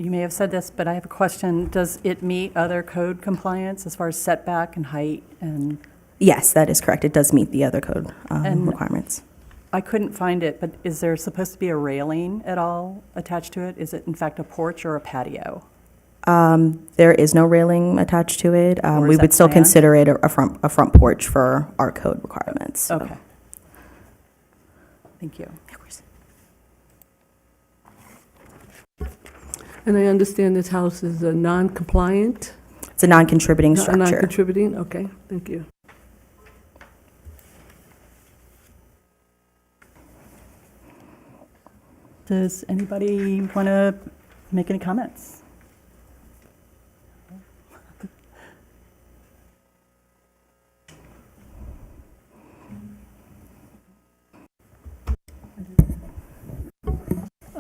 you may have said this, but I have a question. Does it meet other code compliance as far as setback and height? And Yes, that is correct. It does meet the other code And- requirements. I couldn't find it, but is there supposed to be a railing at all attached to it? Is it in fact a porch or a patio? There is no railing attached to it. Or is We that would still planned? consider it a front porch for our code requirements. So. Okay. Thank you. Of course. And I understand this house is a non-compliant? It's a non-contributing structure. Non-contributing, okay, thank you. Does anybody want to make any comments?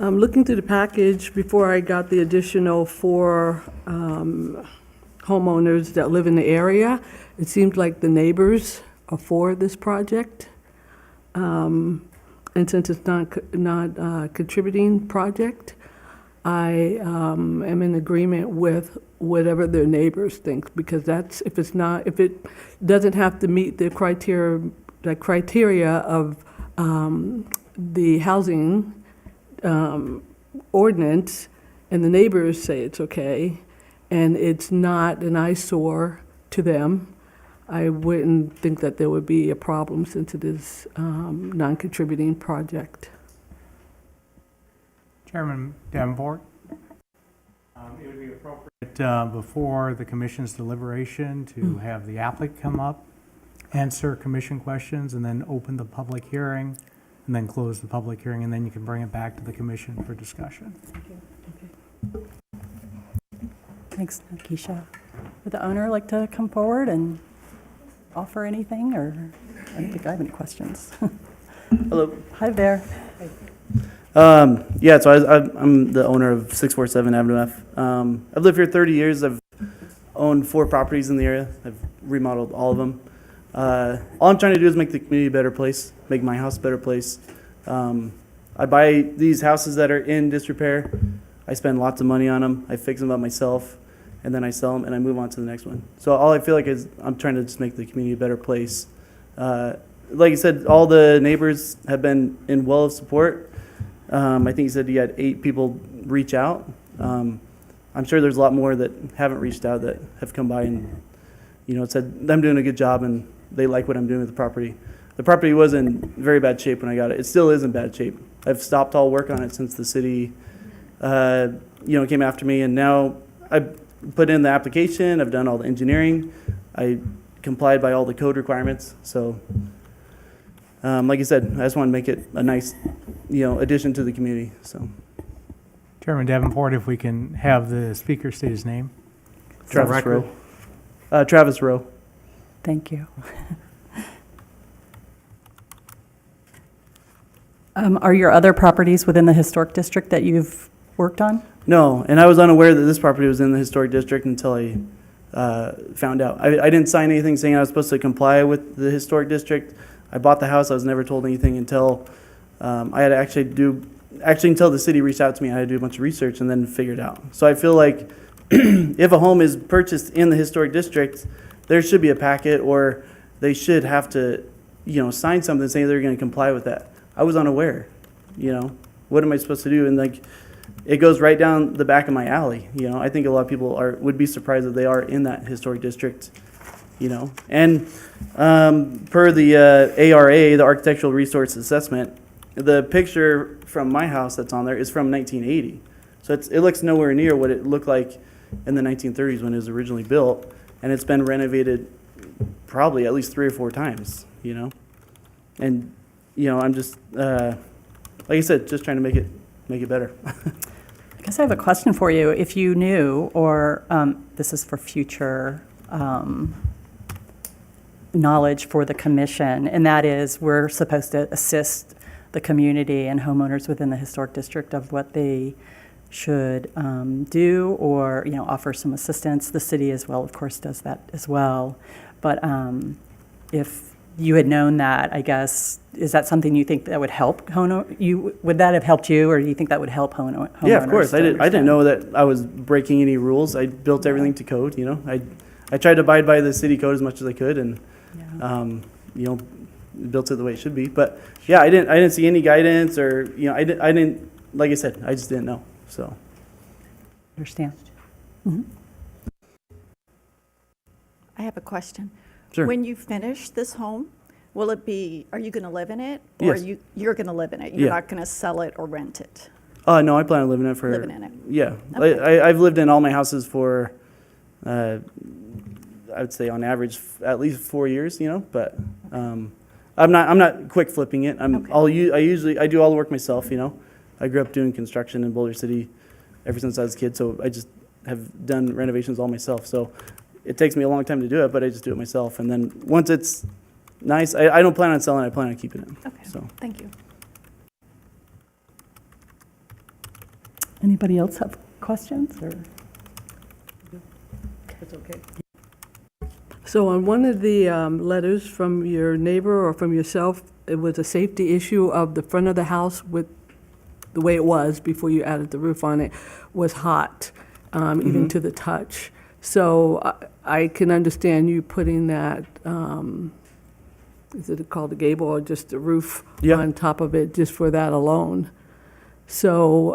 Looking through the package, before I got the additional 4 homeowners that live in the area, it seems like the neighbors are for this project. And since it's not contributing project, I am in agreement with whatever their neighbors think, because that's, if it doesn't have to meet the criteria of the housing ordinance, and the neighbors say it's okay, and it's not an eyesore to them, I wouldn't think that there would be a problem since it is non-contributing project. Chairman Davenport, it would be appropriate before the commission's deliberation to have the applicant come up, answer commission questions, and then open the public hearing, and then close the public hearing, and then you can bring it back to the commission for discussion. Thanks, Keisha. Would the owner like to come forward and offer anything, or I don't think I have any questions. Hello. Hi there. Yeah, so I'm the owner of 647 Avenue F. I've lived here 30 years. I've owned 4 properties in the area. I've remodeled all of them. All I'm trying to do is make the community a better place, make my house a better place. I buy these houses that are in disrepair. I spend lots of money on them. I fix them up myself, and then I sell them, and I move on to the next one. So all I feel like is I'm trying to just make the community a better place. Like you said, all the neighbors have been in well of support. I think you said you had 8 people reach out. I'm sure there's a lot more that haven't reached out that have come by and, said I'm doing a good job and they like what I'm doing with the property. The property was in very bad shape when I got it. It still is in bad shape. I've stopped all work on it since the city, came after me, and now I put in the application. I've done all the engineering. I complied by all the code requirements. So, like you said, I just want to make it a nice, addition to the community. So, Chairman Davenport, if we can have the speaker state his name. Travis Rowe. Travis Rowe. Thank you. Are your other properties within the historic district that you've worked on? No, and I was unaware that this property was in the historic district until I found out. I didn't sign anything saying I was supposed to comply with the historic district. I bought the house. I was never told anything until I had to actually until the city reached out to me. I had to do a bunch of research and then figure it out. So I feel like if a home is purchased in the historic district, there should be a packet, or they should have to, sign something saying they're going to comply with that. I was unaware. What am I supposed to do? And it goes right down the back of my alley. I think a lot of people would be surprised that they are in that historic district. And per the ARA, the Architectural Resource Assessment, the picture from my house that's on there is from 1980. So it looks nowhere near what it looked like in the 1930s when it was originally built, and it's been renovated probably at least 3 or 4 times. And I'm just like I said, just trying to make it better. I guess I have a question for you. If you knew, or this is for future knowledge for the commission, and that is we're supposed to assist the community and homeowners within the historic district of what they should do, or offer some assistance. The city as well, of course, does that as well. But if you had known that, I guess, is that something you think that would help would that have helped you, or do you think that would help homeowners? Yeah, of course. to I didn't understand? know that I was breaking any rules. I built everything to code, you know. I tried to abide by the city code as much as I could, and Yeah. you know, built it the way it should be. But yeah, I didn't see any guidance, or you know, I didn't like I said, I just didn't know. So Understand. I have a question. sure. When you finish this home, are you going to live in it? Or Yes. you're going to live in it? You're Yeah. not going to sell it or rent it? No, I plan on living in it for. Living in it. Yeah, Okay. I've lived in all my houses for, I would say on average at least 4 years. You know, but I'm not quick flipping it. Okay. I do all the work myself. You know, I grew up doing construction in Boulder City ever since I was a kid, so I just have done renovations all myself. So it takes me a long time to do it, but I just do it myself. And then once it's nice, I don't plan on selling it. I plan on keeping it. Okay, So. thank you. Anybody else have questions, or? That's okay. So on one of the letters from your neighbor or from yourself, it was a safety issue of the front of the house with the way it was before you added the roof on it was hot, even to the touch. So I can understand you putting that, is it called a gable or just a roof Yeah. on top of it just for that alone? So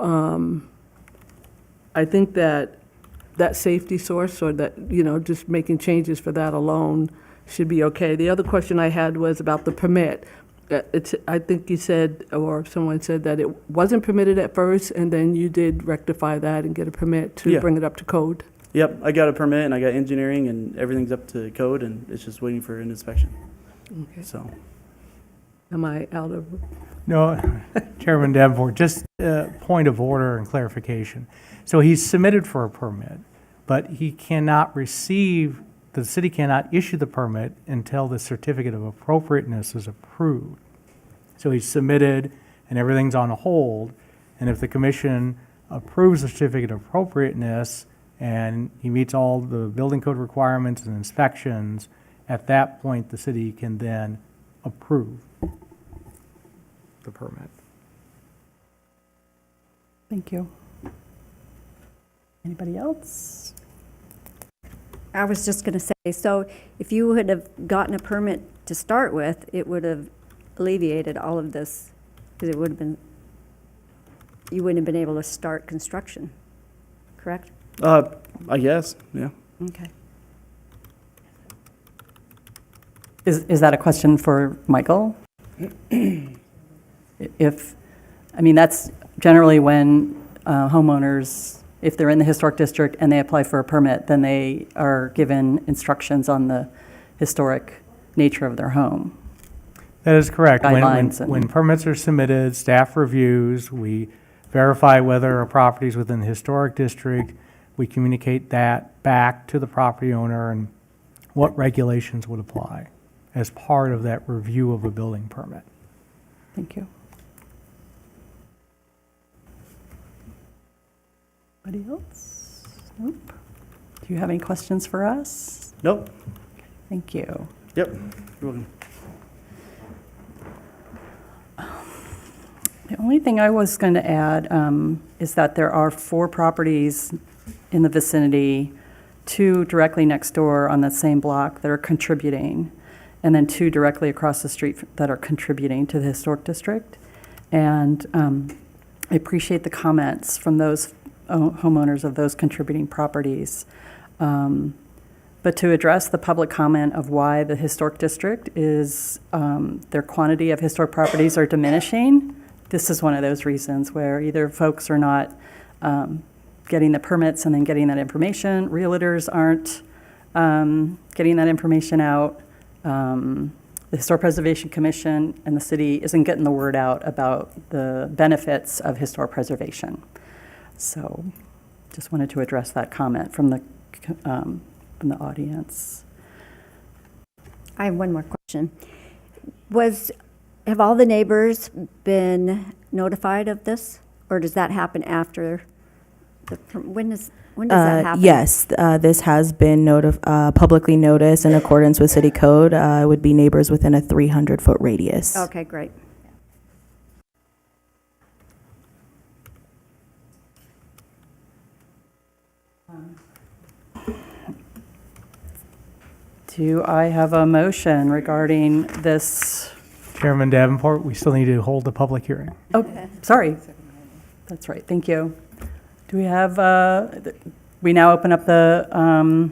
I think that safety source, or that, you know, just making changes for that alone should be okay. The other question I had was about the permit. I think you said, or someone said, that it wasn't permitted at first, and then you did rectify that and get a permit to Yeah. bring it up to code. Yep, I got a permit and I got engineering and everything's up to code and it's just waiting for an inspection. Okay. So, Am I out of? No, Chairman Davenport, just a point of order and clarification. So he's submitted for a permit, but he cannot receive, the city cannot issue the permit until the certificate of appropriateness is approved. So he's submitted and everything's on hold, and if the commission approves the certificate of appropriateness and he meets all the building code requirements and inspections, at that point, the city can then approve the permit. Thank you. Anybody else? I was just going to say, so if you would have gotten a permit to start with, it would have alleviated all of this, because it would have been, you wouldn't have been able to start construction, correct? I guess, yeah. Okay. Is that a question for Michael? I mean, that's generally when homeowners, if they're in the historic district and they apply for a permit, then they are given instructions on the historic nature of their home. That is correct. Guidelines and- When permits are submitted, staff reviews, we verify whether a property is within the historic district, we communicate that back to the property owner and what regulations would apply as part of that review of a building permit. Thank you. Anybody else? Nope. Do you have any questions for us? Nope, Thank you. yep, you're welcome. The only thing I was going to add is that there are 4 properties in the vicinity, 2 directly next door on that same block that are contributing, and then 2 directly across the street that are contributing to the historic district. And I appreciate the comments from those homeowners of those contributing properties. But to address the public comment of why the historic district is, their quantity of historic properties are diminishing, this is one of those reasons where either folks are not getting the permits and then getting that information, realtors aren't getting that information out, the Historic Preservation Commission and the city isn't getting the word out about the benefits of historic preservation. So just wanted to address that comment from the audience. I have one more question. Have all the neighbors been notified of this? Or does that happen after when is, When does that happen? Yes, this has been publicly noticed in accordance with city code. It would be neighbors within a 300-foot radius. Okay, great. Do I have a motion regarding this? Chairman Davenport, we still need to hold the public hearing. Oh, sorry. That's right, thank you. Do we have, we now open up the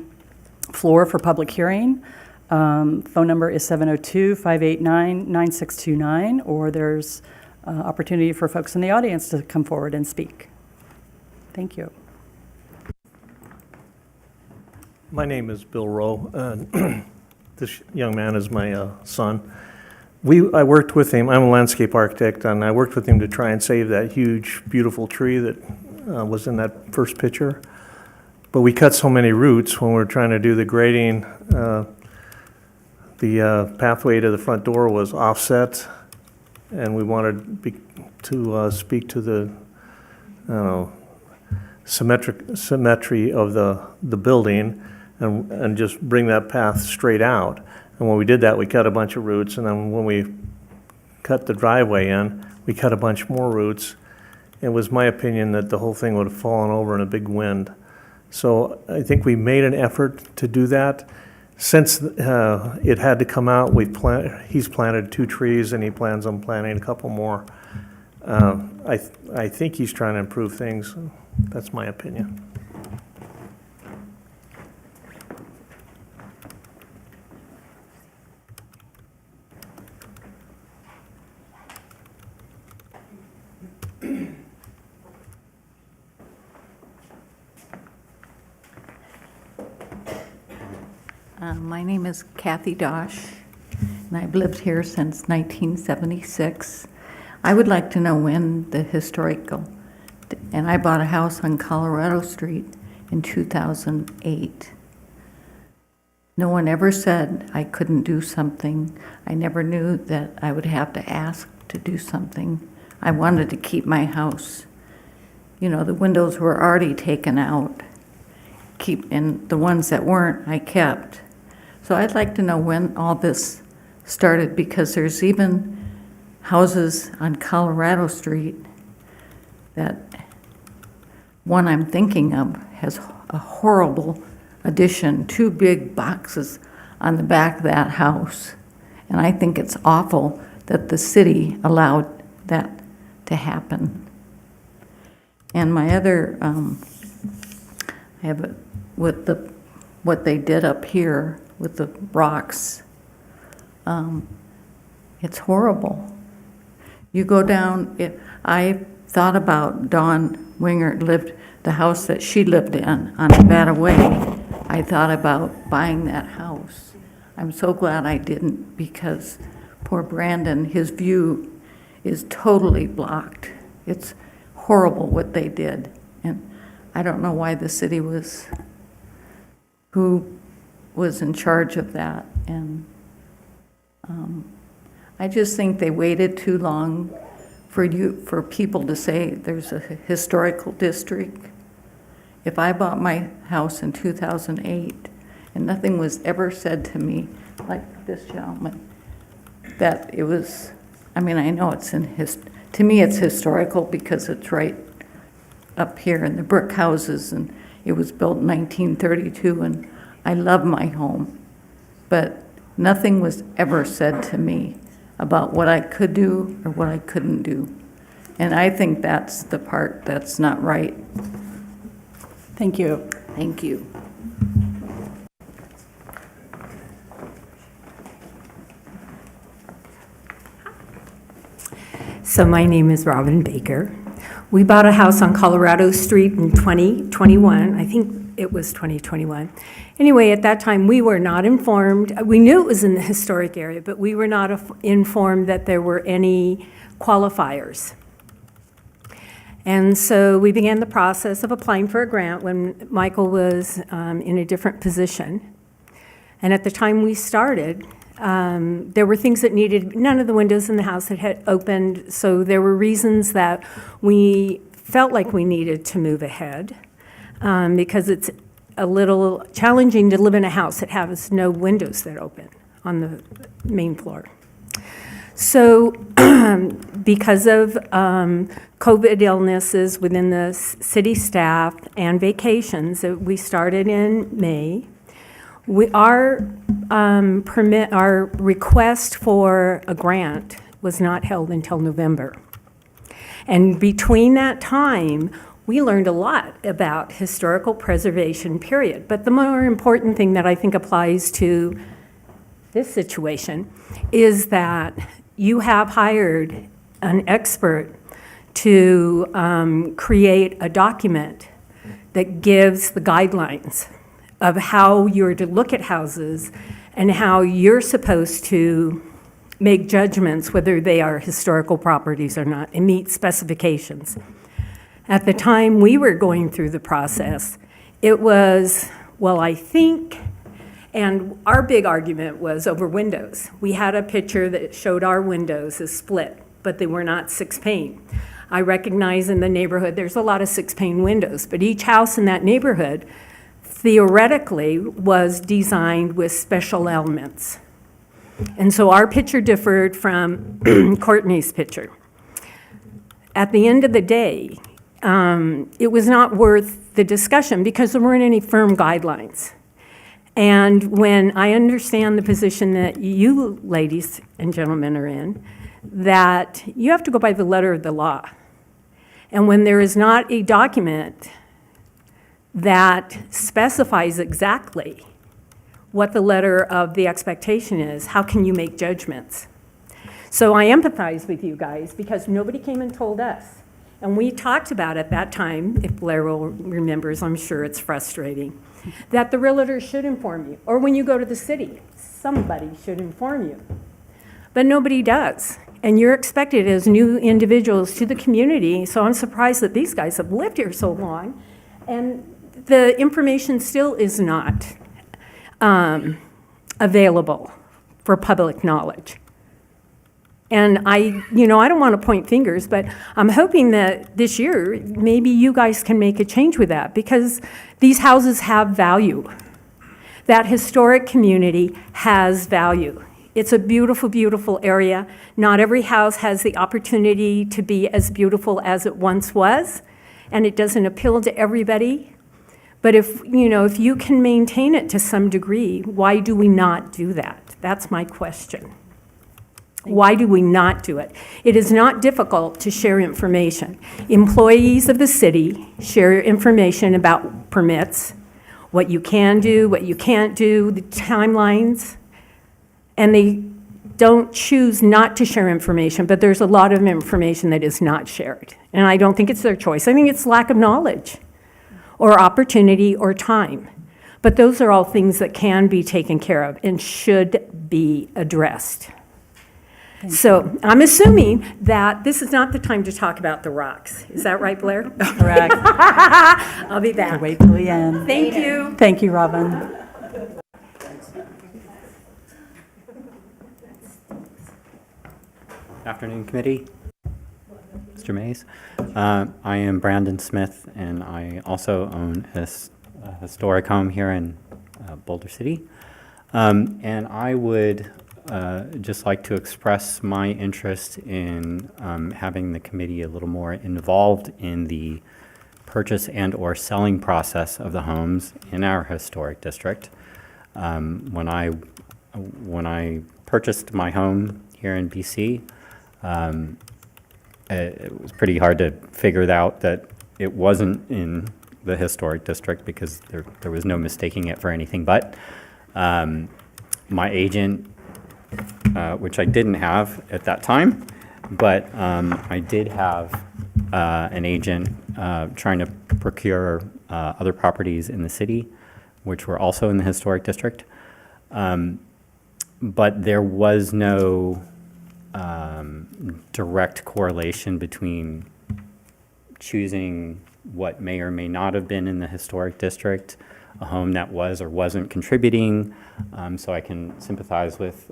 floor for public hearing. Phone number is 702-589-9629, or there's opportunity for folks in the audience to come forward and speak. Thank you. My name is Bill Rowe. This young man is my son. I worked with him, I'm a landscape architect, and I worked with him to try and save that huge, beautiful tree that was in that first picture. But we cut so many roots when we were trying to do the grading. The pathway to the front door was offset, and we wanted to speak to the, I don't know, symmetry of the building and just bring that path straight out. And when we did that, we cut a bunch of roots, and then when we cut the driveway in, we cut a bunch more roots. It was my opinion that the whole thing would have fallen over in a big wind. So I think we made an effort to do that. Since it had to come out, he's planted 2 trees, and he plans on planting a couple more. I think he's trying to improve things. That's my opinion. My name is Kathy Dosh, and I've lived here since 1976. I would like to know when the historical, and I bought a house on Colorado Street in 2008. No one ever said I couldn't do something. I never knew that I would have to ask to do something. I wanted to keep my house. You know, the windows were already taken out. And the ones that weren't, I kept. So I'd like to know when all this started, because there's even houses on Colorado Street that one I'm thinking of has a horrible addition, 2 big boxes on the back of that house. And I think it's awful that the city allowed that to happen. And my other, I have with what they did up here with the rocks, it's horrible. You go down, I thought about Dawn Winger the house that she lived in on Nevada Way. I thought about buying that house. I'm so glad I didn't, because poor Brandon, his view is totally blocked. It's horrible what they did. And I don't know why the city who was in charge of that. And I just think they waited too long for people to say there's a historical district. If I bought my house in 2008 and nothing was ever said to me, like this gentleman, that it was, I mean, I know it's to me it's historical because it's right up here in the brick houses, and it was built in 1932, and I love my home. But nothing was ever said to me about what I could do or what I couldn't do. And I think that's the part that's not right. Thank you. Thank you. So my name is Robin Baker. We bought a house on Colorado Street in 2021. I think it was 2021. Anyway, at that time, we were not informed. We knew it was in the historic area, but we were not informed that there were any qualifiers. And so we began the process of applying for a grant when Michael was in a different position. And at the time we started, there were things that none of the windows in the house had opened, so there were reasons that we felt like we needed to move ahead. because it's a little challenging to live in a house that has no windows that open on the main floor. So because of COVID illnesses within the city staff and vacations, we started in May. Our request for a grant was not held until November. And between that time, we learned a lot about historical preservation, period. But the more important thing that I think applies to this situation is that you have hired an expert to create a document that gives the guidelines of how you're to look at houses and how you're supposed to make judgments whether they are historical properties or not and meet specifications. At the time we were going through the process, it was, well, I think, and our big argument was over windows. We had a picture that showed our windows as split, but they were not 6-pane. I recognize in the neighborhood there's a lot of 6-pane windows, but each house in that neighborhood theoretically was designed with special elements. And so our picture differed from Courtney's picture. At the end of the day, it was not worth the discussion because there weren't any firm guidelines. And when I understand the position that you ladies and gentlemen are in, that you have to go by the letter of the law. And when there is not a document that specifies exactly what the letter of the expectation is, how can you make judgments? So I empathize with you guys because nobody came and told us. And we talked about at that time, if Blair will remembers, I'm sure it's frustrating, that the realtor should inform you. Or when you go to the city, somebody should inform you. But nobody does. And you're expected as new individuals to the community, so I'm surprised that these guys have lived here so long, and the information still is not available for public knowledge. And I don't want to point fingers, but I'm hoping that this year, maybe you guys can make a change with that, because these houses have value. That historic community has value. It's a beautiful, beautiful area. Not every house has the opportunity to be as beautiful as it once was, and it doesn't appeal to everybody. But if you can maintain it to some degree, why do we not do that? That's my question. Why do we not do it? It is not difficult to share information. Employees of the city share information about permits, what you can do, what you can't do, the timelines, and they don't choose not to share information, but there's a lot of information that is not shared. And I don't think it's their choice. I think it's lack of knowledge or opportunity or time. But those are all things that can be taken care of and should be addressed. So I'm assuming that this is not the time to talk about the rocks. Is that right, Blair? Correct. I'll be back. Wait till the end. Thank you. Thank you, Robin. Afternoon, committee. Mr. Mays. I am Brandon Smith, and I also own a historic home here in Boulder City. And I would just like to express my interest in having the committee a little more involved in the purchase and or selling process of the homes in our historic district. When I purchased my home here in BC, it was pretty hard to figure out that it wasn't in the historic district because there was no mistaking it for anything but. My agent, which I didn't have at that time, but I did have an agent trying to procure other properties in the city, which were also in the historic district. But there was no direct correlation between choosing what may or may not have been in the historic district, a home that was or wasn't contributing. So I can sympathize with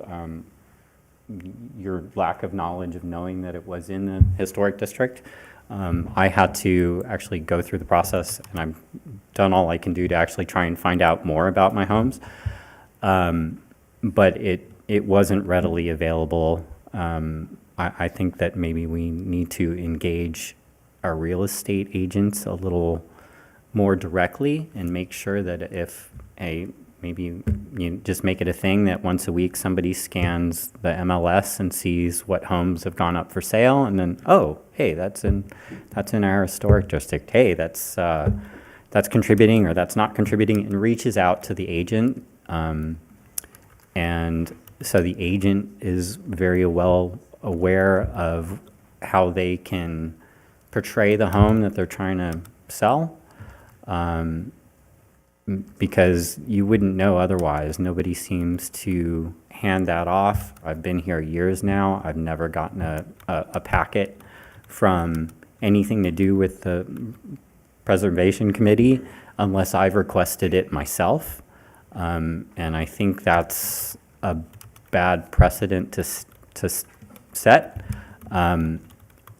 your lack of knowledge of knowing that it was in the historic district. I had to actually go through the process, and I've done all I can do to actually try and find out more about my homes. But it wasn't readily available. I think that maybe we need to engage our real estate agents a little more directly and make sure that if maybe you just make it a thing that once a week somebody scans the MLS and sees what homes have gone up for sale, and then, oh, hey, that's in our historic district. Hey, that's contributing or that's not contributing, and reaches out to the agent. And so the agent is very well aware of how they can portray the home that they're trying to sell. Because you wouldn't know otherwise. Nobody seems to hand that off. I've been here years now. I've never gotten a packet from anything to do with the Preservation Committee unless I've requested it myself. And I think that's a bad precedent to set.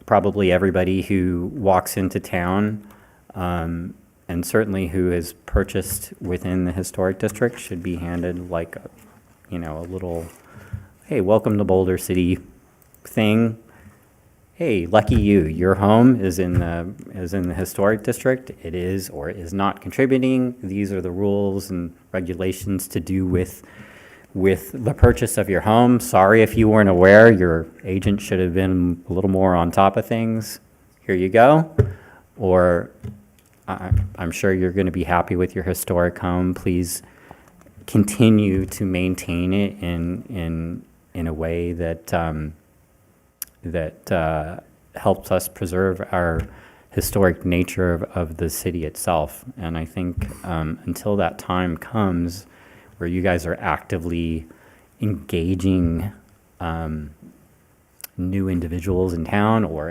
Probably everybody who walks into town, and certainly who is purchased within the historic district, should be handed like a little, hey, welcome to Boulder City thing. Hey, lucky you, your home is in the historic district. It is or is not contributing. These are the rules and regulations to do with the purchase of your home. Sorry if you weren't aware. Your agent should have been a little more on top of things. Here you go. Or I'm sure you're going to be happy with your historic home. Please continue to maintain it in a way that helps us preserve our historic nature of the city itself. And I think until that time comes where you guys are actively engaging new individuals in town, or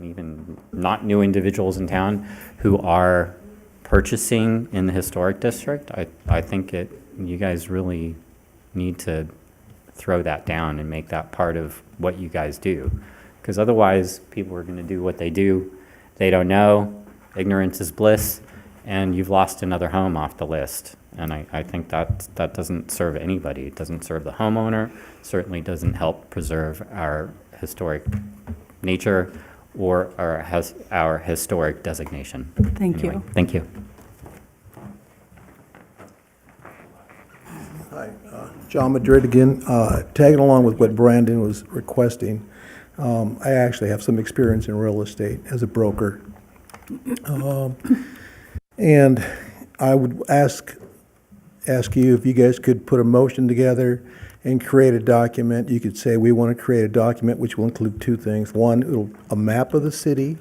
even not new individuals in town who are purchasing in the historic district, I think you guys really need to throw that down and make that part of what you guys do. Because otherwise, people are going to do what they do. They don't know. Ignorance is bliss. And you've lost another home off the list. And I think that doesn't serve anybody. It doesn't serve the homeowner. Certainly doesn't help preserve our historic nature or our historic designation. Thank you. Thank you. Hi, John Madrid again. Tagging along with what Brandon was requesting, I actually have some experience in real estate as a broker. And I would ask you if you guys could put a motion together and create a document. You could say, we want to create a document which will include two things. One, a map of the city,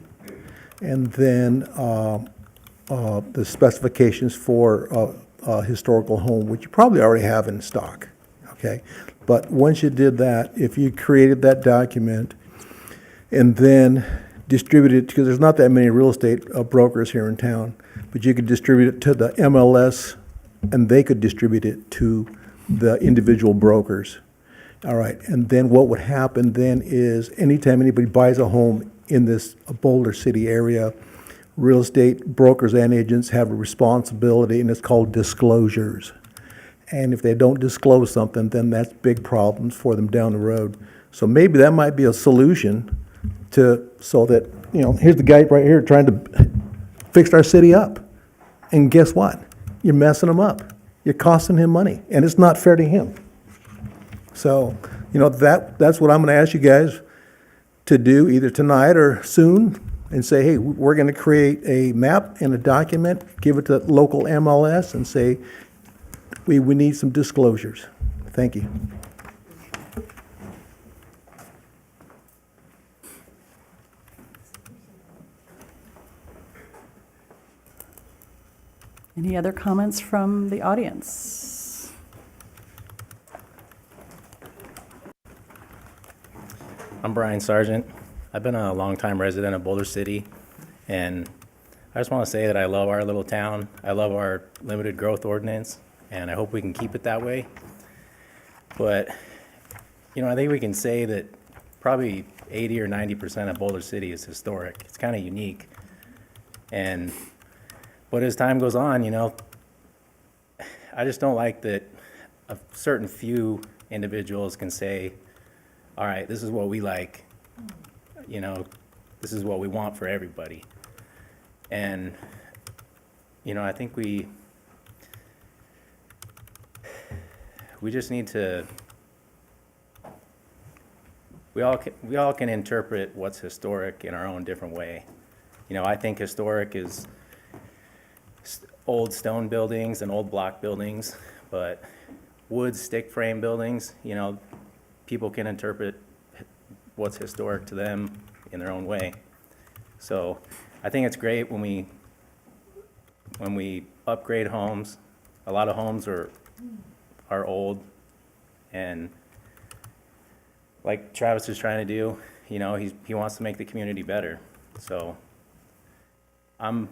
and then the specifications for a historical home, which you probably already have in stock, okay? But once you did that, if you created that document and then distributed it, because there's not that many real estate brokers here in town, but you could distribute it to the MLS, and they could distribute it to the individual brokers. All right, and then what would happen then is anytime anybody buys a home in this Boulder City area, real estate brokers and agents have a responsibility, and it's called disclosures. And if they don't disclose something, then that's big problems for them down the road. So maybe that might be a solution so that, here's the guy right here trying to fix our city up. And guess what? You're messing him up. You're costing him money, and it's not fair to him. So, that's what I'm going to ask you guys to do either tonight or soon, and say, hey, we're going to create a map and a document, give it to local MLS, and say, we need some disclosures. Thank you. Any other comments from the audience? I'm Brian Sargent. I've been a longtime resident of Boulder City, and I just want to say that I love our little town. I love our limited growth ordinance, and I hope we can keep it that way. But, I think we can say that probably 80 or 90% of Boulder City is historic. It's kind of unique. But as time goes on, you know, I just don't like that a certain few individuals can say, all right, this is what we like, you know, this is what we want for everybody. And, you know, I think we just need to, we all can interpret what's historic in our own different way. You know, I think historic is old stone buildings and old block buildings, but wood stick frame buildings, you know, people can interpret what's historic to them in their own way. So I think it's great when we upgrade homes. A lot of homes are old, and like Travis is trying to do, you know, he wants to make the community better. So I'm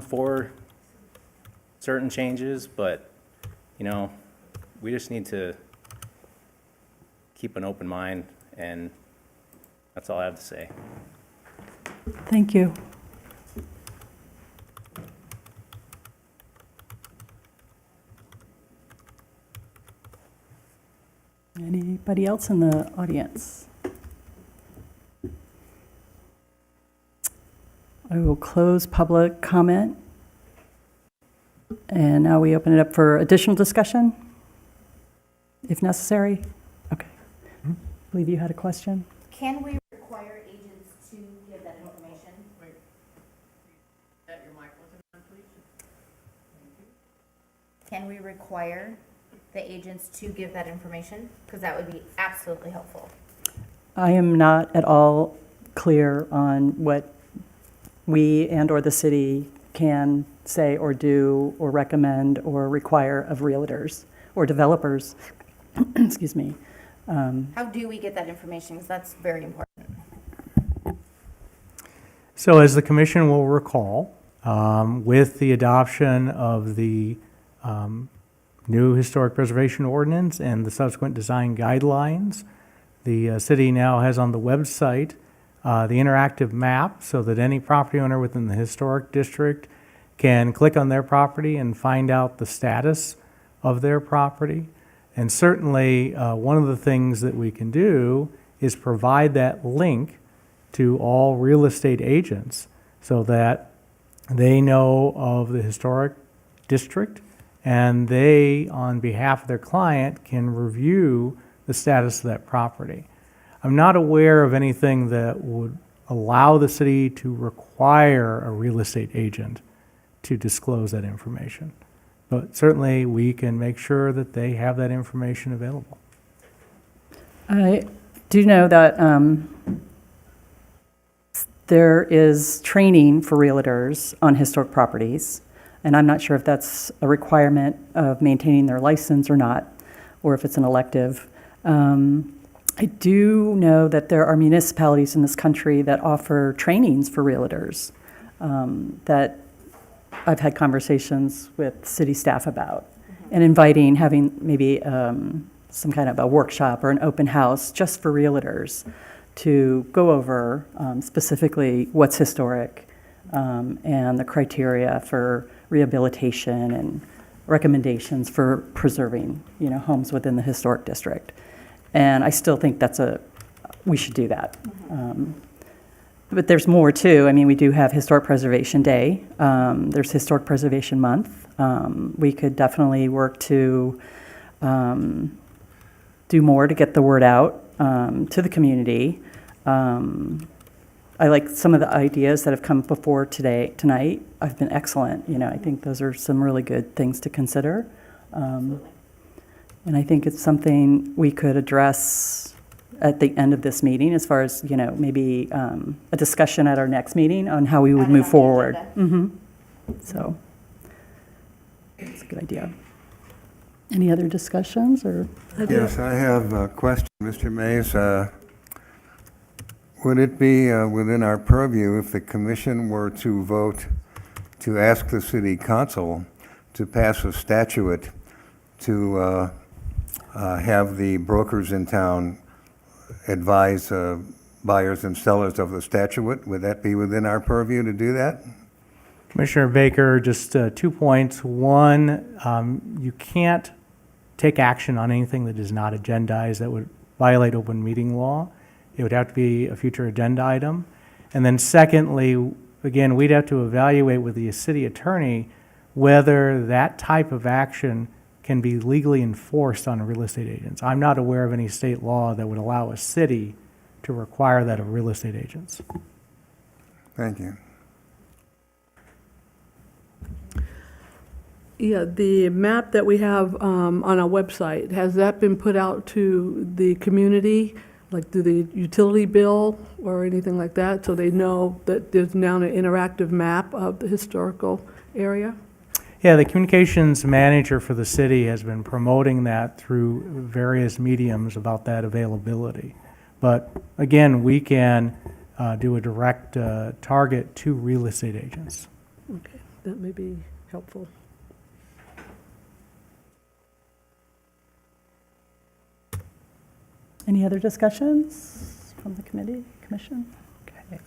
for certain changes, but, you know, we just need to keep an open mind, and that's all I have to say. Thank you. Anybody else in the audience? I will close public comment. And now we open it up for additional discussion, if necessary. Okay. I believe you had a question. Can we require agents to give that information? Wait, that your mic wasn't on, please? Can we require the agents to give that information? Because that would be absolutely helpful. I am not at all clear on what we and/or the city can say or do or recommend or require of realtors or developers. Excuse me. How do we get that information? Because that's very important. So as the commission will recall, with the adoption of the new historic preservation ordinance and the subsequent design guidelines, the city now has on the website the interactive map so that any property owner within the historic district can click on their property and find out the status of their property. And certainly, one of the things that we can do is provide that link to all real estate agents so that they know of the historic district and they, on behalf of their client, can review the status of that property. I'm not aware of anything that would allow the city to require a real estate agent to disclose that information. But certainly, we can make sure that they have that information available. I do know that there is training for realtors on historic properties, and I'm not sure if that's a requirement of maintaining their license or not, or if it's an elective. I do know that there are municipalities in this country that offer trainings for realtors that I've had conversations with city staff about, and inviting, having maybe some kind of a workshop or an open house just for realtors to go over specifically what's historic and the criteria for rehabilitation and recommendations for preserving, homes within the historic district. And I still think we should do that. But there's more too. I mean, we do have Historic Preservation Day. There's Historic Preservation Month. We could definitely work to do more to get the word out to the community. I like some of the ideas that have come before tonight. Have been excellent. I think those are some really good things to consider. And I think it's something we could address at the end of this meeting, as far as, maybe a discussion at our next meeting on how we would move forward. So, it's a good idea. Any other discussions, or? Yes, I have a question, Mr. Mays. Would it be within our purview if the commission were to vote to ask the city council to pass a statute to have the brokers in town advise buyers and sellers of the statute? Would that be within our purview to do that? Commissioner Baker, just 2 points. One, you can't take action on anything that is not agendized that would violate open meeting law. It would have to be a future agenda item. And then secondly, again, we'd have to evaluate with the city attorney whether that type of action can be legally enforced on real estate agents. I'm not aware of any state law that would allow a city to require that of real estate agents. Thank you. Yeah, the map that we have on our website, has that been put out to the community, like through the utility bill or anything like that, so they know that there's now an interactive map of the historical area? Yeah, the communications manager for the city has been promoting that through various mediums about that availability. But again, we can do a direct target to real estate agents. Okay, that may be helpful. Any other discussions from the commission? Okay.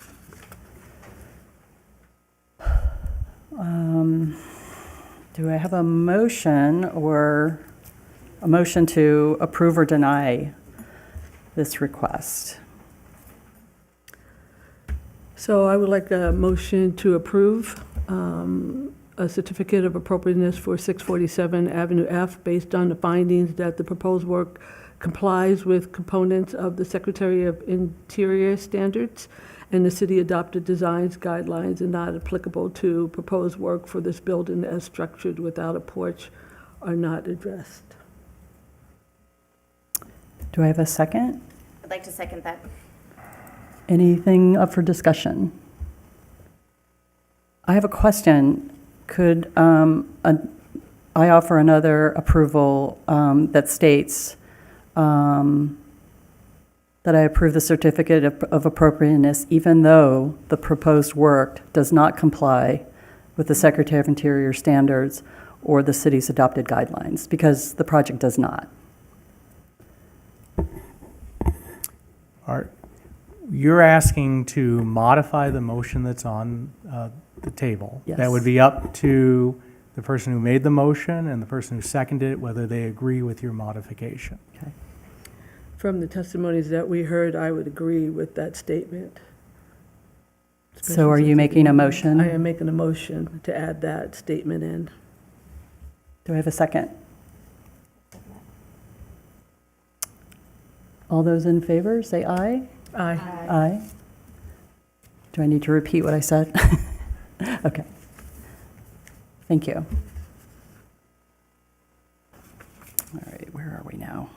Do I have a motion to approve or deny this request? So I would like a motion to approve a certificate of appropriateness for 647 Avenue F based on the findings that the proposed work complies with components of the Secretary of Interior standards and the city adopted designs guidelines and not applicable to proposed work for this building as structured without a porch are not addressed. Do I have a second? I'd like to second that. Anything up for discussion? I have a question. Could I offer another approval that states that I approve the certificate of appropriateness even though the proposed work does not comply with the Secretary of Interior standards or the city's adopted guidelines, because the project does not? You're asking to modify the motion that's on the table. Yes. That would be up to the person who made the motion and the person who seconded it, whether they agree with your modification. Okay. From the testimonies that we heard, I would agree with that statement. So are you making a motion? I am making a motion to add that statement in. Do I have a second? All those in favor, say aye. Aye. Aye. Do I need to repeat what I said? Okay. Thank you. All right, where are we now?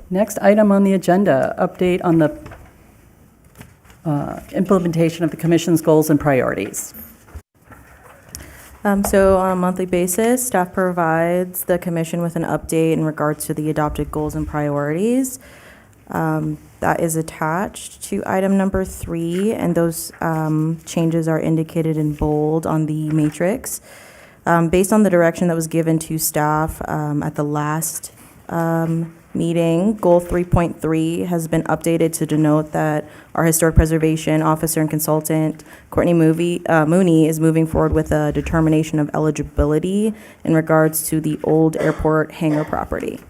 Next item on the agenda, update on the implementation of the Commission's goals and priorities. So on a monthly basis, staff provides the commission with an update in regards to the adopted goals and priorities. That is attached to item number 3, and those changes are indicated in bold on the matrix. Based on the direction that was given to staff at the last meeting, Goal 3.3 has been updated to denote that our historic preservation officer and consultant, Courtney Mooney, is moving forward with a determination of eligibility in regards to the old airport hangar property.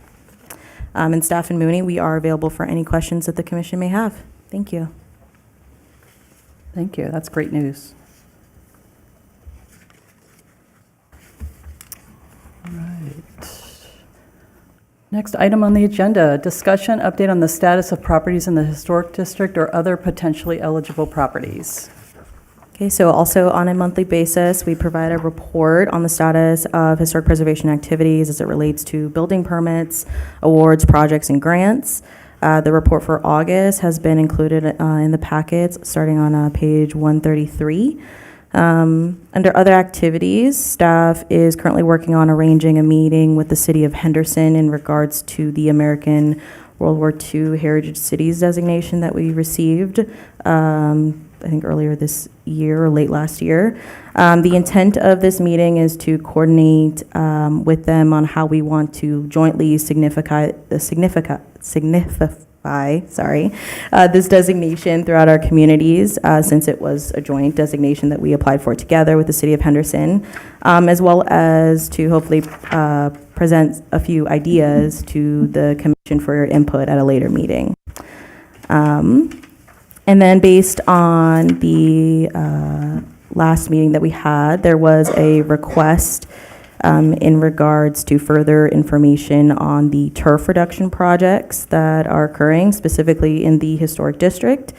And staff and Mooney, we are available for any questions that the commission may have. Thank you. Thank you, that's great news. All right. Next item on the agenda, discussion, update on the status of properties in the historic district or other potentially eligible properties. Okay, so also on a monthly basis, we provide a report on the status of historic preservation activities as it relates to building permits, awards, projects, and grants. The report for August has been included in the packets, starting on page 133. Under other activities, staff is currently working on arranging a meeting with the city of Henderson in regards to the American World War II Heritage Cities designation that we received. I think earlier this year or late last year. The intent of this meeting is to coordinate with them on how we want to jointly signify this designation throughout our communities, since it was a joint designation that we applied for together with the City of Henderson, as well as to hopefully present a few ideas to the commission for your input at a later meeting. And then based on the last meeting that we had, there was a request in regards to further information on the turf reduction projects that are occurring, specifically in the historic district.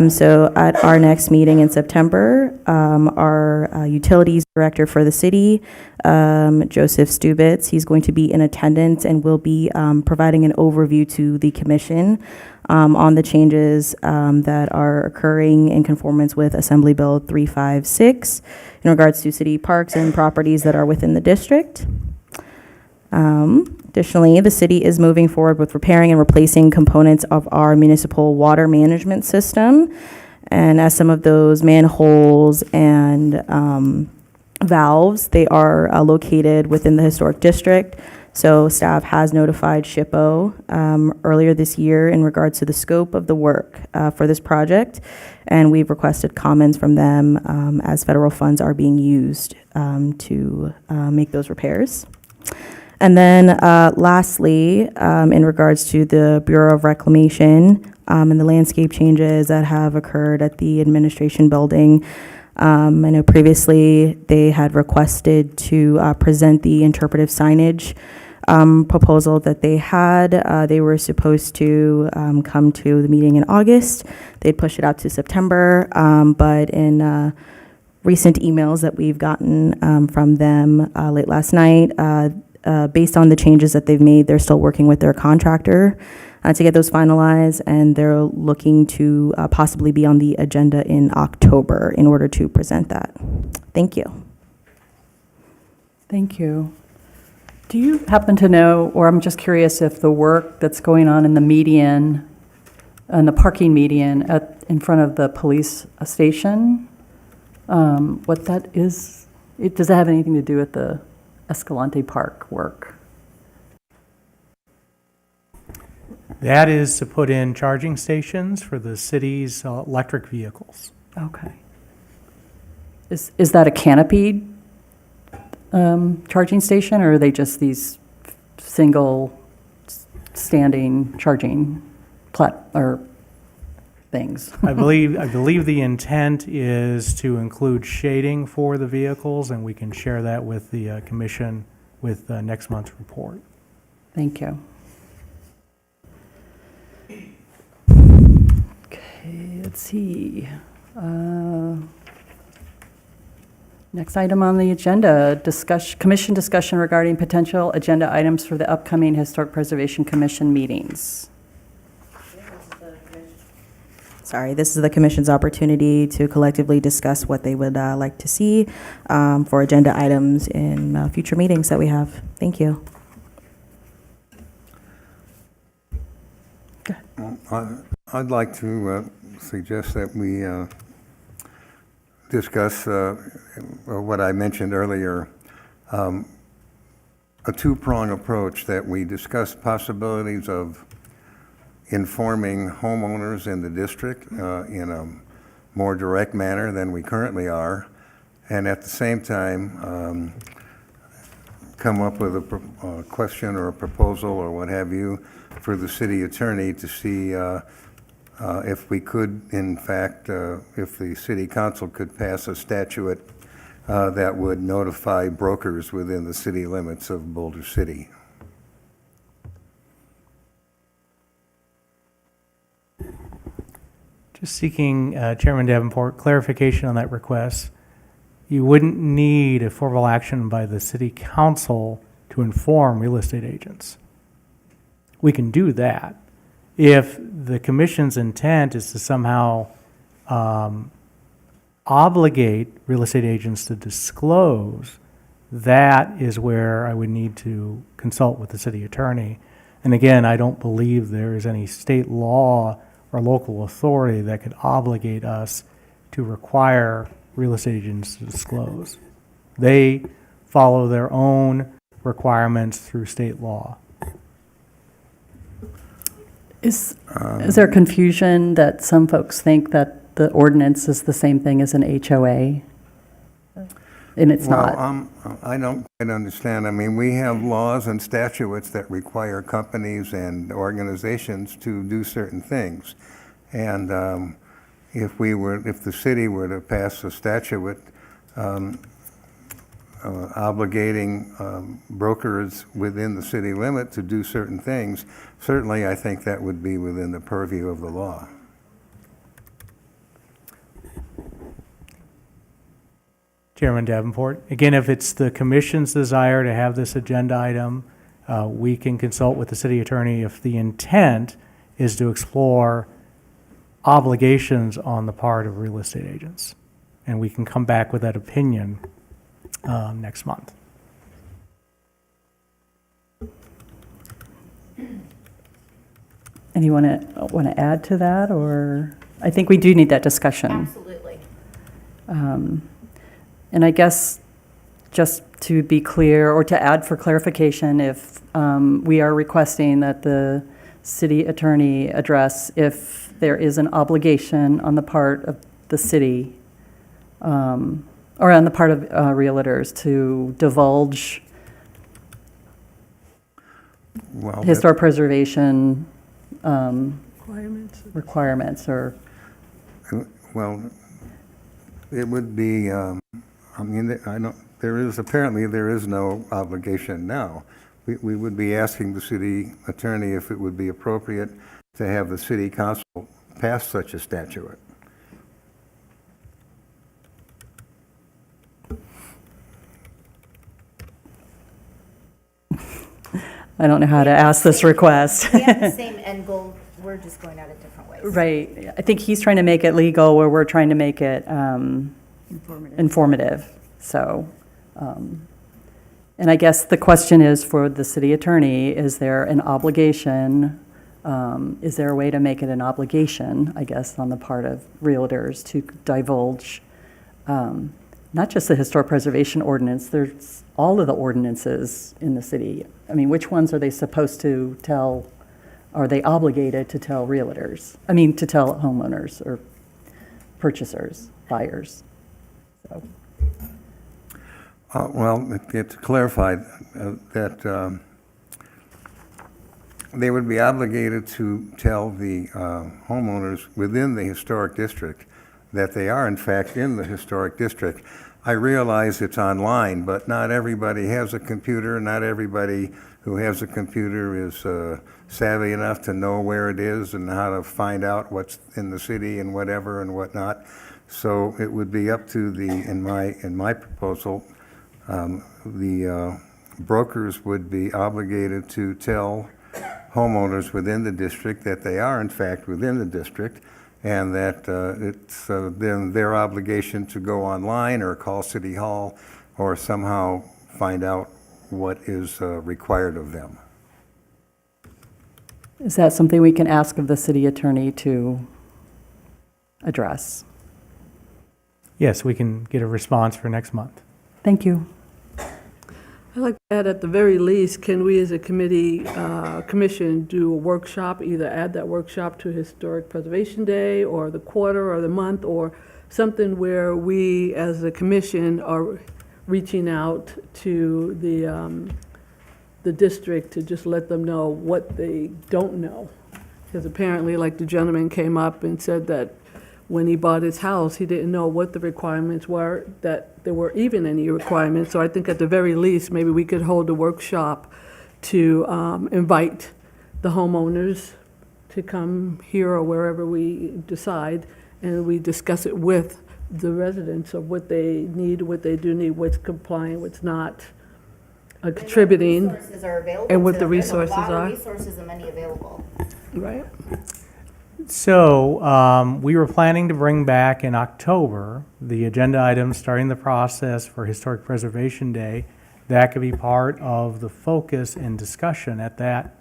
So at our next meeting in September, our utilities director for the city, Joseph Stubitz, he's going to be in attendance and will be providing an overview to the commission on the changes that are occurring in conformance with Assembly Bill 356 in regards to city parks and properties that are within the district. Additionally, the city is moving forward with repairing and replacing components of our municipal water management system. And as some of those manholes and valves, they are located within the historic district. So staff has notified SHPO earlier this year in regards to the scope of the work for this project. And we've requested comments from them as federal funds are being used to make those repairs. And then lastly, in regards to the Bureau of Reclamation and the landscape changes that have occurred at the administration building, I know previously they had requested to present the interpretive signage proposal that they had. They were supposed to come to the meeting in August. They'd push it out to September, but in recent emails that we've gotten from them late last night, based on the changes that they've made, they're still working with their contractor to get those finalized, and they're looking to possibly be on the agenda in October in order to present that. Thank you. Thank you. Do you happen to know, or I'm just curious if the work that's going on in the median, in the parking median in front of the police station, what that is, does that have anything to do with the Escalante Park work? That is to put in charging stations for the city's electric vehicles. Okay. Is that a canopied charging station, or are they just these single standing charging things? I believe the intent is to include shading for the vehicles, and we can share that with the commission with next month's report. Thank you. Okay, let's see. Next item on the agenda, commission discussion regarding potential agenda items for the upcoming Historic Preservation Commission meetings. Sorry, this is the commission's opportunity to collectively discuss what they would like to see for agenda items in future meetings that we have. Thank you. I'd like to suggest that we discuss what I mentioned earlier, a two-prong approach, that we discuss possibilities of informing homeowners in the district in a more direct manner than we currently are, and at the same time come up with a question or a proposal or what have you for the city attorney to see if we could, in fact, if the city council could pass a statute that would notify brokers within the city limits of Boulder City. Just seeking, Chairman Davenport, clarification on that request. You wouldn't need a formal action by the city council to inform real estate agents. We can do that. If the commission's intent is to somehow obligate real estate agents to disclose, that is where I would need to consult with the city attorney. And again, I don't believe there is any state law or local authority that could obligate us to require real estate agents to disclose. They follow their own requirements through state law. Is there confusion that some folks think that the ordinance is the same thing as an HOA? And it's not. I don't quite understand. I mean, we have laws and statutes that require companies and organizations to do certain things. And if the city were to pass a statute obligating brokers within the city limit to do certain things, certainly I think that would be within the purview of the law. Chairman Davenport, again, if it's the commission's desire to have this agenda item, we can consult with the city attorney if the intent is to explore obligations on the part of real estate agents. And we can come back with that opinion next month. Anyone want to add to that, or I think we do need that discussion. Absolutely. And I guess just to be clear, or to add for clarification, if we are requesting that the city attorney address if there is an obligation on the part of the city, or on the part of realtors to divulge historic preservation requirements, or... Well, it would be, I mean, apparently there is no obligation now. We would be asking the city attorney if it would be appropriate to have the city council pass such a statute. I don't know how to ask this request. We have the same end goal, we're just going at it different ways. Right. I think he's trying to make it legal where we're trying to make it informative. So, and I guess the question is for the city attorney, is there an obligation, is there a way to make it an obligation, I guess, on the part of realtors to divulge, not just the historic preservation ordinance, there's all of the ordinances in the city. I mean, which ones are they supposed to tell, are they obligated to tell realtors? I mean, to tell homeowners or purchasers, buyers? So. Well, it's clarified that they would be obligated to tell the homeowners within the historic district that they are in fact in the historic district. I realize it's online, but not everybody has a computer. Not everybody who has a computer is savvy enough to know where it is and how to find out what's in the city and whatever and whatnot. So it would be up to in my proposal, the brokers would be obligated to tell homeowners within the district that they are in fact within the district, and that it's then their obligation to go online or call City Hall or somehow find out what is required of them. Is that something we can ask of the city attorney to address? Yes, we can get a response for next month. Thank you. I'd like to add, at the very least, can we as a commission do a workshop, either add that workshop to Historic Preservation Day or the quarter or the month, or something where we as a commission are reaching out to the district to just let them know what they don't know. Because apparently, like the gentleman came up and said that when he bought his house, he didn't know what the requirements were, that there were even any requirements. So I think at the very least, maybe we could hold a workshop to invite the homeowners to come here or wherever we decide, and we discuss it with the residents of what they need, what they do need, what's compliant, what's not contributing, Resources are available. and what to the them. resources There's a lot are. of resources and money available. Right. So we were planning to bring back in October the agenda items starting the process for Historic Preservation Day. That could be part of the focus and discussion at that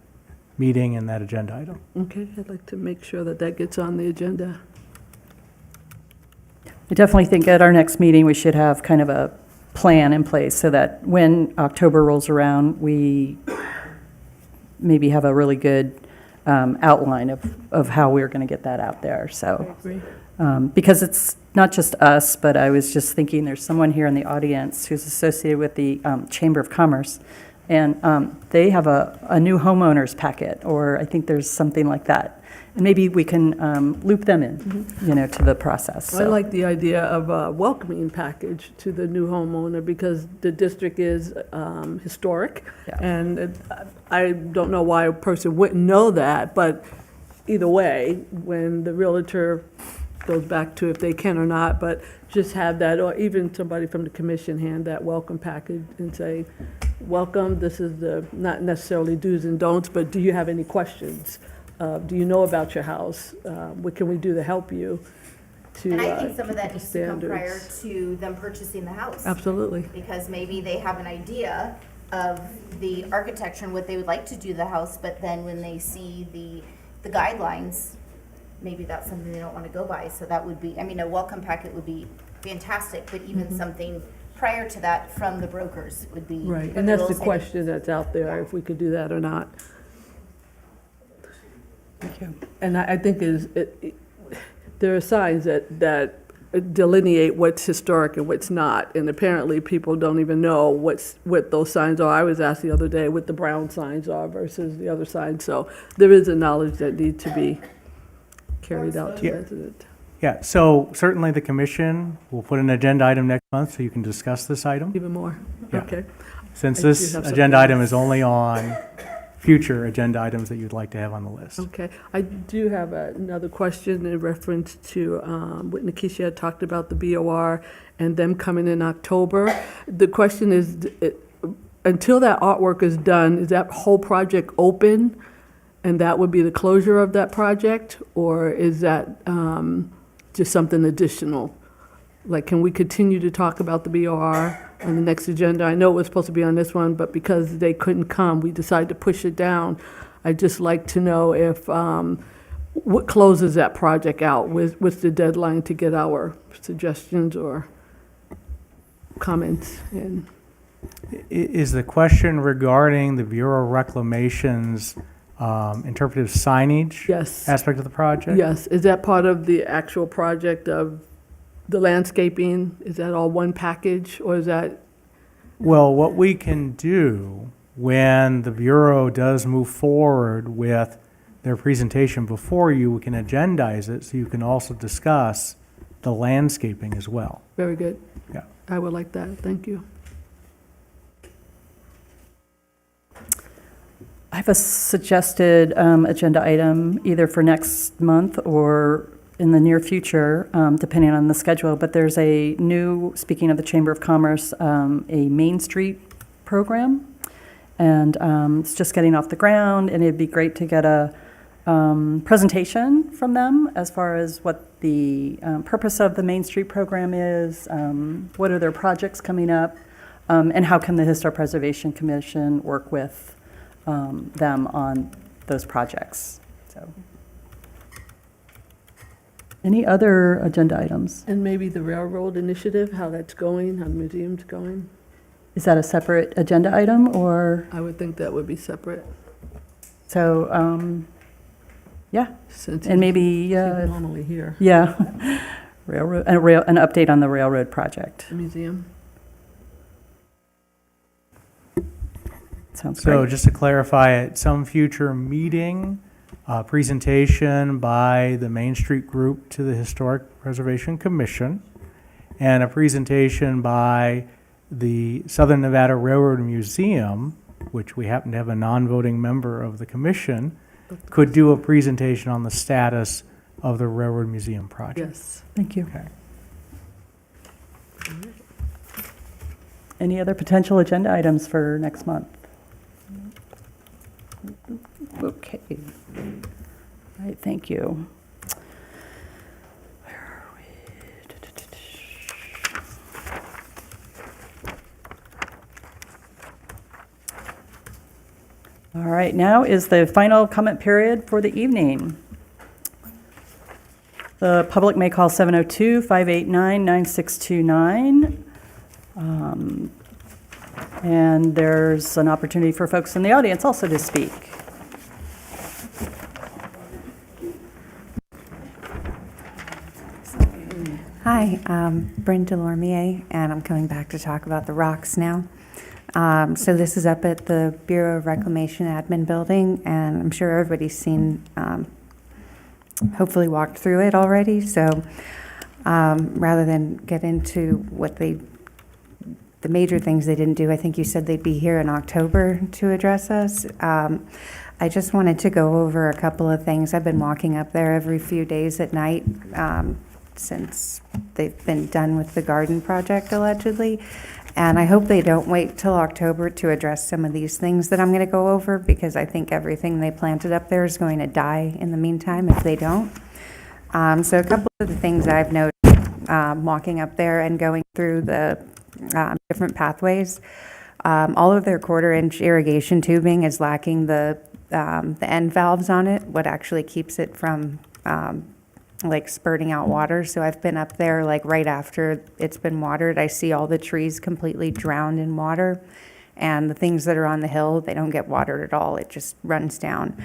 meeting and that agenda item. Okay, I'd like to make sure that that gets on the agenda. I definitely think at our next meeting, we should have kind of a plan in place so that when October rolls around, we maybe have a really good outline of how we're going to get that out there, so. Agree. Because it's not just us, but I was just thinking there's someone here in the audience who's associated with the Chamber of Commerce, and they have a new homeowners packet, or I think there's something like that. And maybe we can loop them in, to the process. I so. like the idea of a welcoming package to the new homeowner because the district is historic. Yeah. And I don't know why a person wouldn't know that, but either way, when the realtor goes back to if they can or not, but just have that, or even somebody from the commission hand that welcome package and say, welcome, this is the, not necessarily do's and don'ts, but do you have any questions? Do you know about your house? What can we do to help you? And I think some of that needs to come standards. prior to them purchasing the house. Absolutely. Because maybe they have an idea of the architecture and what they would like to do to the house, but then when they see the guidelines, maybe that's something they don't want to go by. So that would be, I mean, a welcome packet would be fantastic, but even something prior to that from the brokers would be. Right, from and that's the real estate. question that's out there, if we could do that or not. Thank you. And I think there are signs that delineate what's historic and what's not, and apparently people don't even know what those signs are. I was asked the other day what the brown signs are versus the other signs, so there is a knowledge that needs to be carried out to Yeah. residents. Yeah, so certainly the commission will put an agenda item next month so you can discuss this item. Even more, Yeah. okay. Since I do this have something agenda item else. is only on future agenda items that you'd like to have on the list. Okay, I do have another question in reference to what Nikisha had talked about, the BOR and them coming in October. The question is, until that artwork is done, is that whole project open? And that would be the closure of that project? Or is that just something additional? Like, can we continue to talk about the BOR on the next agenda? I know it was supposed to be on this one, but because they couldn't come, we decided to push it down. I'd just like to know if, what closes that project out? What's the deadline to get our suggestions or comments in? Is the question regarding the Bureau of Reclamation's interpretive signage Yes. aspect of the project? Yes, is that part of the actual project of the landscaping? Is that all one package, or is that? Well, what we can do when the Bureau does move forward with their presentation before you, we can agendize it so you can also discuss the landscaping as well. Very good. Yeah. I would like that, thank you. I have a suggested agenda item either for next month or in the near future, depending on the schedule. But there's a new, speaking of the Chamber of Commerce, a Main Street program. And it's just getting off the ground, and it'd be great to get a presentation from them as far as what the purpose of the Main Street program is, what are their projects coming up, and how can the Historic Preservation Commission work with them on those projects. So, any other agenda items? And maybe the railroad initiative, how that's going, how the museum's going? Is that a separate agenda item, or? I would think that would be separate, So, yeah, since and maybe, he's normally here, yeah, railroad, an update on the railroad project. the museum. Sounds So great. just to clarify, at some future meeting, presentation by the Main Street Group to the Historic Preservation Commission, and a presentation by the Southern Nevada Railroad Museum, which we happen to have a non-voting member of the commission, could do a presentation on the status of the Railroad Museum project. Yes. Thank you. Okay. Any other potential agenda items for next month? Okay. All right, thank you. Where are we? All right, now is the final comment period for the evening. The public may call 702-589-9629. And there's an opportunity for folks in the audience also to speak. Hi, I'm Brenda Lormier, and I'm coming back to talk about the rocks now. So this is up at the Bureau of Reclamation Admin Building, and I'm sure everybody's seen, hopefully walked through it already. So rather than get into the major things they didn't do, I think you said they'd be here in October to address us. I just wanted to go over a couple of things. I've been walking up there every few days at night since they've been done with the garden project, allegedly. And I hope they don't wait till October to address some of these things that I'm going to go over, because I think everything they planted up there is going to die in the meantime if they don't. So a couple of the things I've noticed walking up there and going through the different pathways, all of their 1/4-inch irrigation tubing is lacking the end valves on it, what actually keeps it from like spurting out water. So I've been up there like right after it's been watered. I see all the trees completely drowned in water, and the things that are on the hill, they don't get watered at all. It just runs down.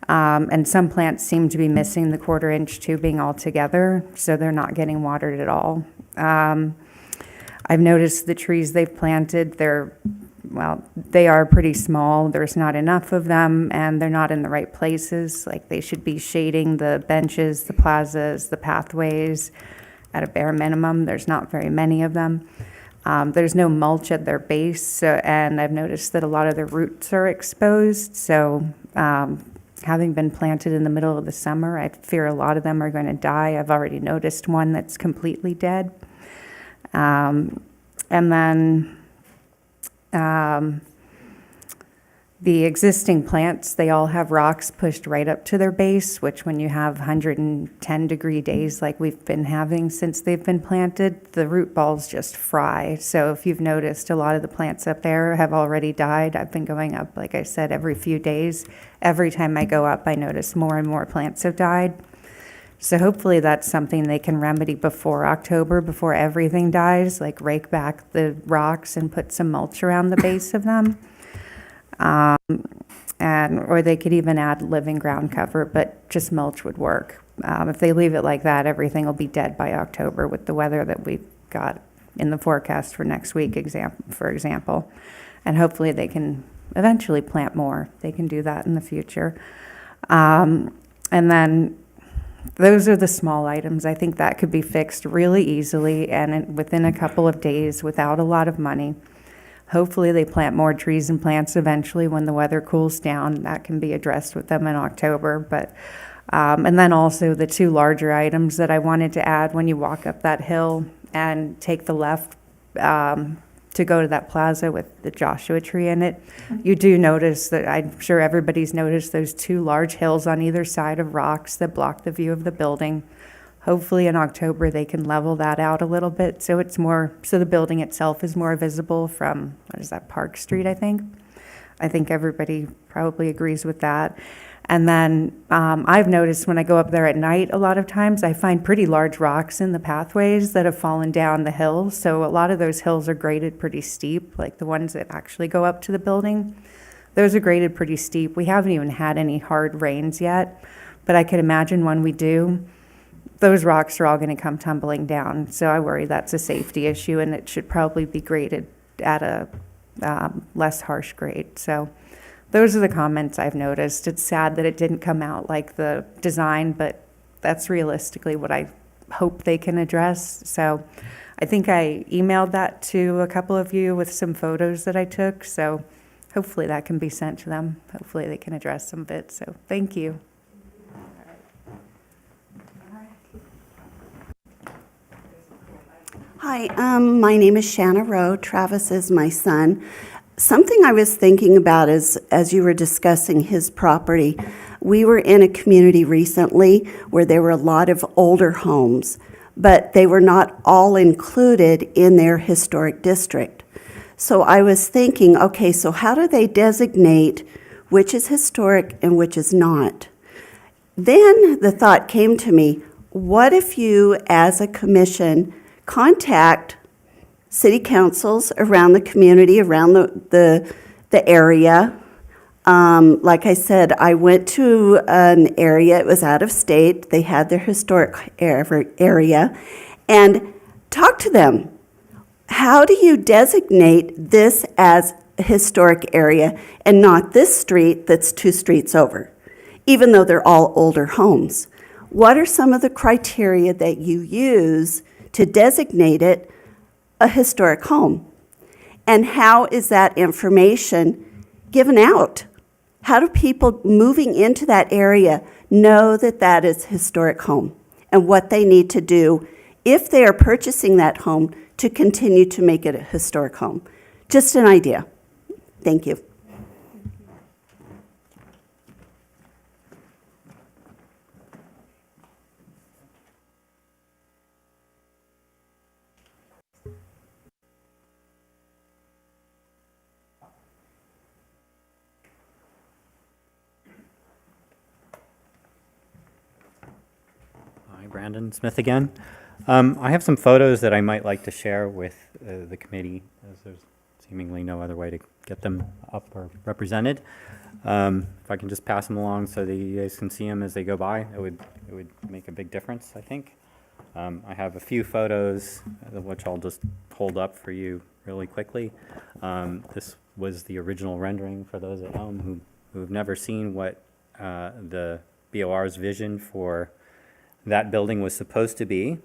And some plants seem to be missing the 1/4-inch tubing altogether, so they're not getting watered at all. I've noticed the trees they've planted, they are pretty small. There's not enough of them, and they're not in the right places. Like, they should be shading the benches, the plazas, the pathways at a bare minimum. There's not very many of them. There's no mulch at their base, and I've noticed that a lot of their roots are exposed. So having been planted in the middle of the summer, I fear a lot of them are going to die. I've already noticed one that's completely dead. And then the existing plants, they all have rocks pushed right up to their base, which when you have 110-degree days like we've been having since they've been planted, the root balls just fry. So if you've noticed, a lot of the plants up there have already died. I've been going up, like I said, every few days. Every time I go up, I notice more and more plants have died. So hopefully that's something they can remedy before October, before everything dies, like rake back the rocks and put some mulch around the base of them. Or they could even add living ground cover, but just mulch would work. If they leave it like that, everything will be dead by October with the weather that we've got in the forecast for next week, for example. And hopefully they can eventually plant more. They can do that in the future. And then those are the small items. I think that could be fixed really easily and within a couple of days without a lot of money. Hopefully they plant more trees and plants eventually when the weather cools down. That can be addressed with them in October. But and then also the 2 larger items that I wanted to add: when you walk up that hill and take the left to go to that plaza with the Joshua tree in it, you do notice that, I'm sure everybody's noticed, those 2 large hills on either side of rocks that block the view of the building. Hopefully in October they can level that out a little bit so the building itself is more visible from, Park Street, I think. I think everybody probably agrees with that. And then I've noticed when I go up there at night, a lot of times I find pretty large rocks in the pathways that have fallen down the hill. So a lot of those hills are graded pretty steep, like the ones that actually go up to the building. Those are graded pretty steep. We haven't even had any hard rains yet, but I could imagine when we do, those rocks are all going to come tumbling down. So I worry that's a safety issue, and it should probably be graded at a less harsh grade. So those are the comments I've noticed. It's sad that it didn't come out like the design, but that's realistically what I hope they can address. So I think I emailed that to a couple of you with some photos that I took. So hopefully that can be sent to them. Hopefully they can address some of it. So thank you. Hi, my name is Shanna Rowe. Travis is my son. Something I was thinking about is, as you were discussing his property, we were in a community recently where there were a lot of older homes, but they were not all included in their historic district. So I was thinking, okay, so how do they designate which is historic and which is not? Then the thought came to me, what if you, as a commission, contact city councils around the community, around the area? Like I said, I went to an area, it was out of state, they had their historic area, and talked to them. How do you designate this as a historic area and not this street that's 2 streets over, even though they're all older homes? What are some of the criteria that you use to designate it a historic home? And how is that information given out? How do people moving into that area know that that is a historic home and what they need to do if they are purchasing that home to continue to make it a historic home? Just an idea. Thank you. Hi, Brandon Smith again. I have some photos that I might like to share with the committee, as there's seemingly no other way to get them up or represented. If I can just pass them along so that you guys can see them as they go by, it would make a big difference, I think. I have a few photos, which I'll just hold up for you really quickly. This was the original rendering for those at home who have never seen what the BOR's vision for that building was supposed to be.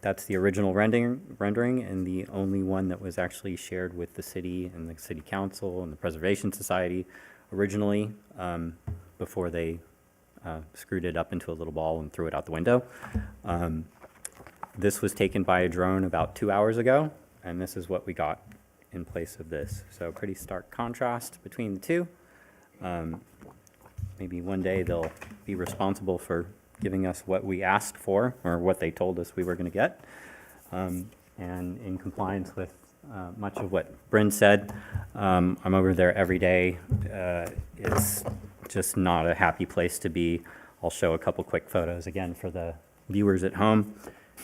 That's the original rendering and the only one that was actually shared with the city and the city council and the Preservation Society originally, before they screwed it up into a little ball and threw it out the window. This was taken by a drone about 2 hours ago, and this is what we got in place of this. So pretty stark contrast between the two. Maybe one day they'll be responsible for giving us what we asked for, or what they told us we were going to get. And in compliance with much of what Bryn said, I'm over there every day. It's just not a happy place to be. I'll show a couple quick photos again for the viewers at home.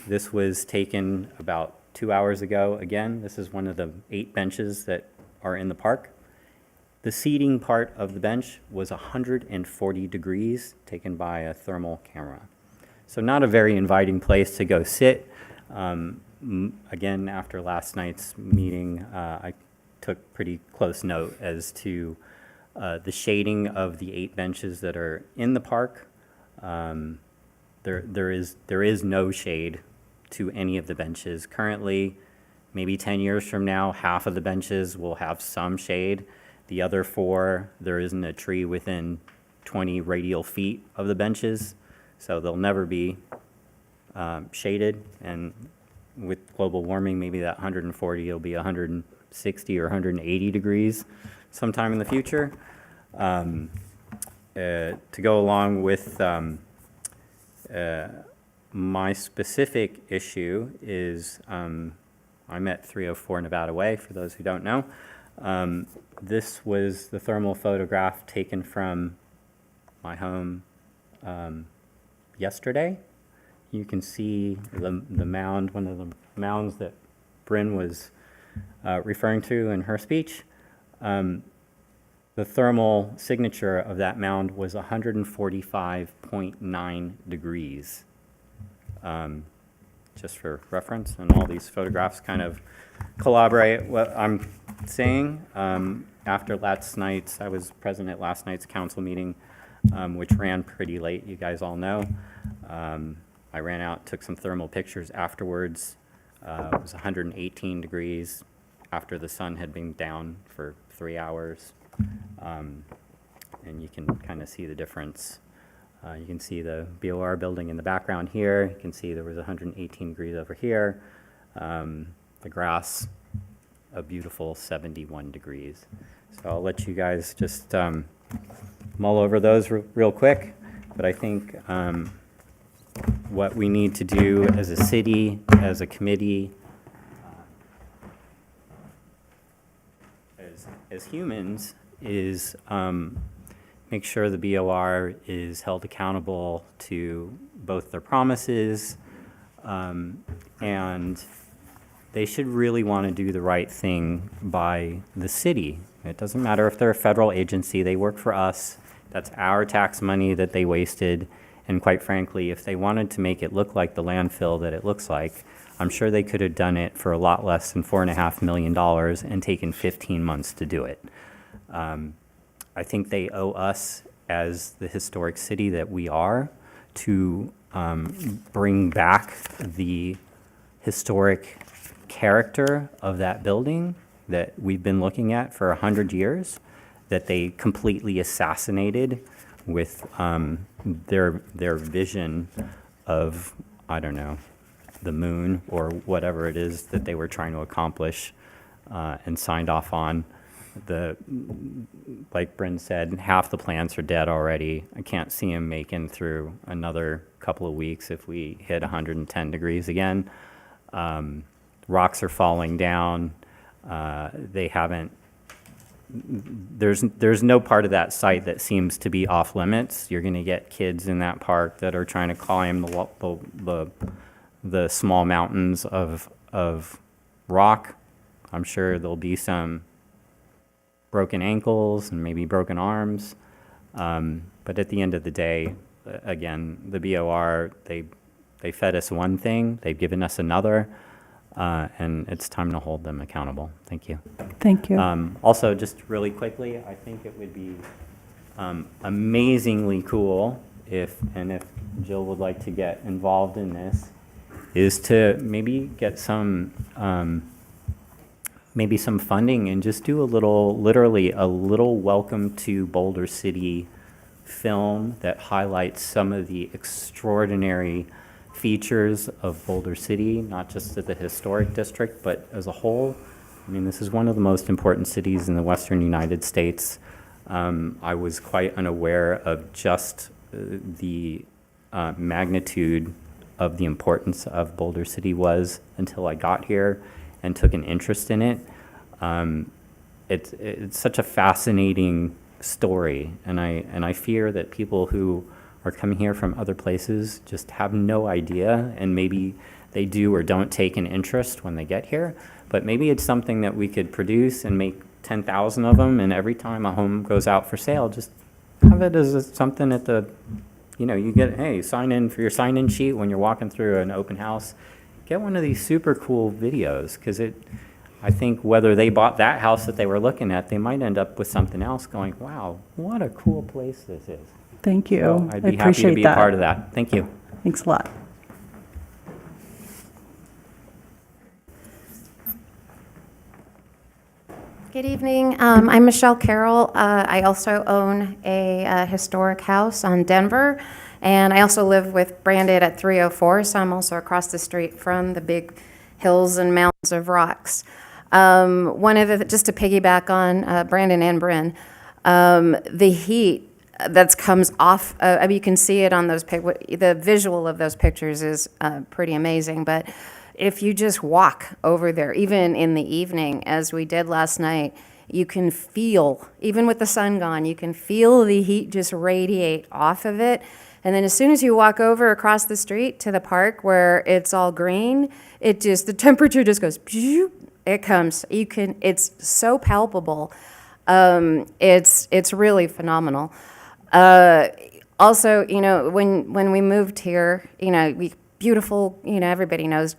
This was taken about 2 hours ago. Again, this is one of the 8 benches that are in the park. The seating part of the bench was 140 degrees, taken by a thermal camera. So not a very inviting place to go sit. Again, after last night's meeting, I took pretty close note as to the shading of the 8 benches that are in the park. There is no shade to any of the benches. Currently, maybe 10 years from now, half of the benches will have some shade. The other 4, there isn't a tree within 20 radial feet of the benches, so they'll never be shaded. And with global warming, maybe that 140 will be 160 or 180 degrees sometime in the future. To go along with my specific issue is I'm at 304 Nevada Way, for those who don't know. This was the thermal photograph taken from my home yesterday. You can see the mound, one of the mounds that Bryn was referring to in her speech. The thermal signature of that mound was 145.9 degrees. Just for reference, and all these photographs kind of collaborate what I'm saying. After last night's, I was present at last night's council meeting, which ran pretty late, you guys all know. I ran out, took some thermal pictures afterwards. It was 118 degrees after the sun had been down for 3 hours. And you can kind of see the difference. You can see the BOR building in the background here. You can see there was 118 degrees over here. The grass, a beautiful 71 degrees. So I'll let you guys just mull over those real quick. But I think what we need to do as a city, as a committee, as humans, is make sure the BOR is held accountable to both their promises, and they should really want to do the right thing by the city. It doesn't matter if they're a federal agency, they work for us. That's our tax money that they wasted. And quite frankly, if they wanted to make it look like the landfill that it looks like, I'm sure they could have done it for a lot less than $4.5 million and taken 15 months to do it. I think they owe us, as the historic city that we are, to bring back the historic character of that building that we've been looking at for 100 years, that they completely assassinated with their vision of, I don't know, the moon or whatever it is that they were trying to accomplish and signed off on. Like Bryn said, half the plants are dead already. I can't see them making through another couple of weeks if we hit 110 degrees again. Rocks are falling down. They haven't. There's no part of that site that seems to be off limits. You're going to get kids in that park that are trying to climb the small mountains of rock. I'm sure there'll be some broken ankles and maybe broken arms. But at the end of the day, again, the BOR, they fed us one thing, they've given us another, and it's time to hold them accountable. Thank you. Thank you. Also, just really quickly, I think it would be amazingly cool if Jill would like to get involved in this, is to maybe get some funding and just do literally a little welcome to Boulder City film that highlights some of the extraordinary features of Boulder City, not just at the historic district, but as a whole. I mean, this is one of the most important cities in the Western United States. I was quite unaware of just the magnitude of the importance of Boulder City was until I got here and took an interest in it. It's such a fascinating story, and I fear that people who are coming here from other places just have no idea, and maybe they do or don't take an interest when they get here. But maybe it's something that we could produce and make 10,000 of them, and every time a home goes out for sale, just have it as something at the, you get, hey, sign in for your sign-in sheet when you're walking through an open house. Get one of these super cool videos, because I think whether they bought that house that they were looking at, they might end up with something else going, wow, what a cool place this is. Thank you. So I'd be happy to appreciate be that. a part of that. Thank you. Thanks a lot. Good evening. I'm Michelle Carroll. I also own a historic house on Denver, and I also live with Brandon at 304, so I'm also across the street from the big hills and mountains of rocks. Just to piggyback on Brandon and Bryn, the heat that comes off, you can see it on those the visual of those pictures is pretty amazing, but if you just walk over there, even in the evening, as we did last night, you can feel, even with the sun gone, you can feel the heat just radiate off of it. And then as soon as you walk over across the street to the park where it's all green, the temperature just goes, it comes. It's so palpable. It's really phenomenal. Also, when we moved here, beautiful, everybody knows,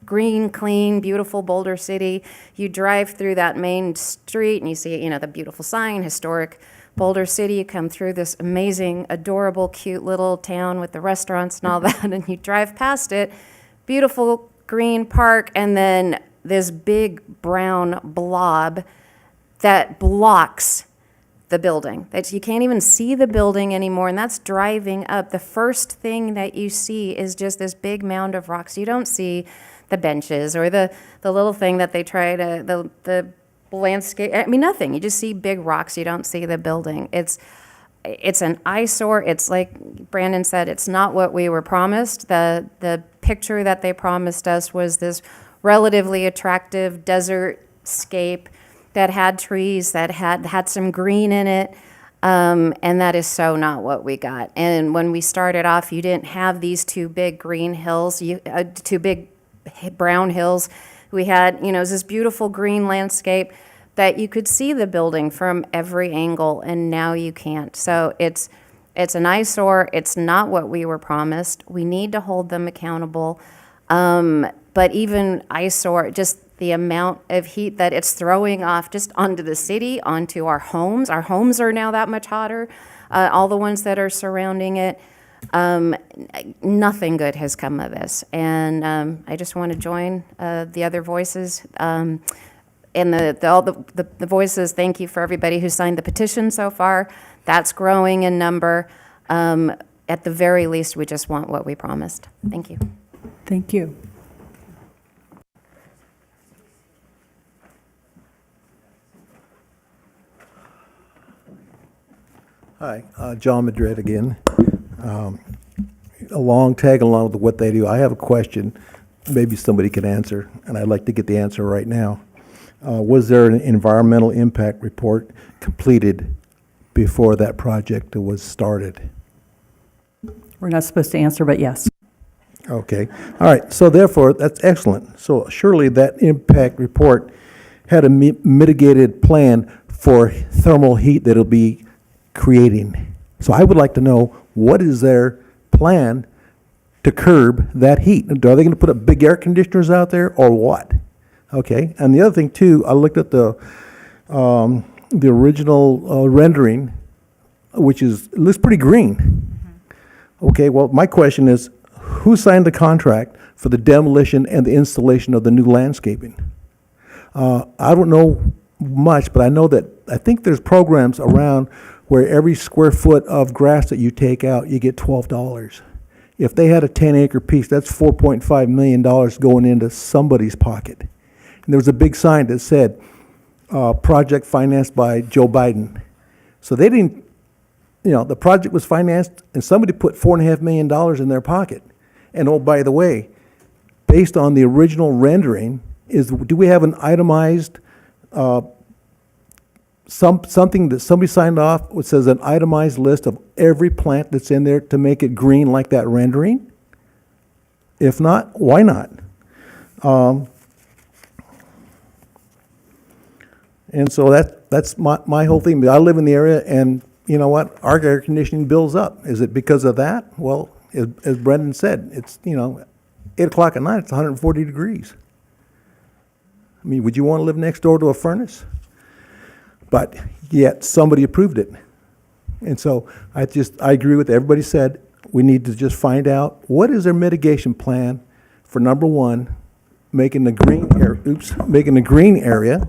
green, clean, beautiful Boulder City. You drive through that main street and you see, the beautiful sign, historic Boulder City. You come through this amazing, adorable, cute little town with the restaurants and all that, and you drive past it, beautiful green park, and then this big brown blob that blocks the building. You can't even see the building anymore, and that's driving up. The first thing that you see is just this big mound of rocks. You don't see the benches or the little thing that they try to, the landscape, nothing. You just see big rocks. You don't see the building. It's an eyesore. It's like Brandon said, it's not what we were promised. The picture that they promised us was this relatively attractive desert scape that had trees, that had some green in it. And that is so not what we got. And when we started off, you didn't have these two big green hills, two big brown hills. We had, it was this beautiful green landscape that you could see the building from every angle, and now you can't. So it's an eyesore. It's not what we were promised. We need to hold them accountable. But even eyesore, just the amount of heat that it's throwing off just onto the city, onto our homes. Our homes are now that much hotter, all the ones that are surrounding it. Nothing good has come of this. And I just want to join the other voices. And all the voices, thank you for everybody who signed the petition so far. That's growing in number. At the very least, we just want what we promised. Thank you. Thank you. Hi, John Madrid again. Tag along with what they do. I have a question, maybe somebody can answer, and I'd like to get the answer right now. Was there an environmental impact report completed before that project was started? We're not supposed to answer, but yes. Okay, all right, so therefore, that's excellent. So surely that impact report had a mitigated plan for thermal heat that it'll be creating. So I would like to know, what is their plan to curb that heat? Are they going to put up big air conditioners out there, or what? Okay, and the other thing too, I looked at the original rendering, which looks pretty green. Okay, well, my question is, who signed the contract for the demolition and the installation of the new landscaping? I don't know much, but I think there's programs around where every square foot of grass that you take out, you get $12. If they had a 10-acre piece, that's $4.5 million going into somebody's pocket. And there was a big sign that said, project financed by Joe Biden. So they didn't, the project was financed, and somebody put $4.5 million in their pocket. And oh, by the way, based on the original rendering, do we have an itemized something that somebody signed off, which says an itemized list of every plant that's in there to make it green like that rendering? If not, why not? And so that's my whole thing. I live in the area, and you know what? Our air conditioning bill's up. Is it because of that? Well, as Brendan said, it's 8 o'clock at night, it's 140 degrees. I mean, would you want to live next door to a furnace? But yet somebody approved it. And so I agree with everybody said. We need to just find out, what is their mitigation plan for, number one, making the green area,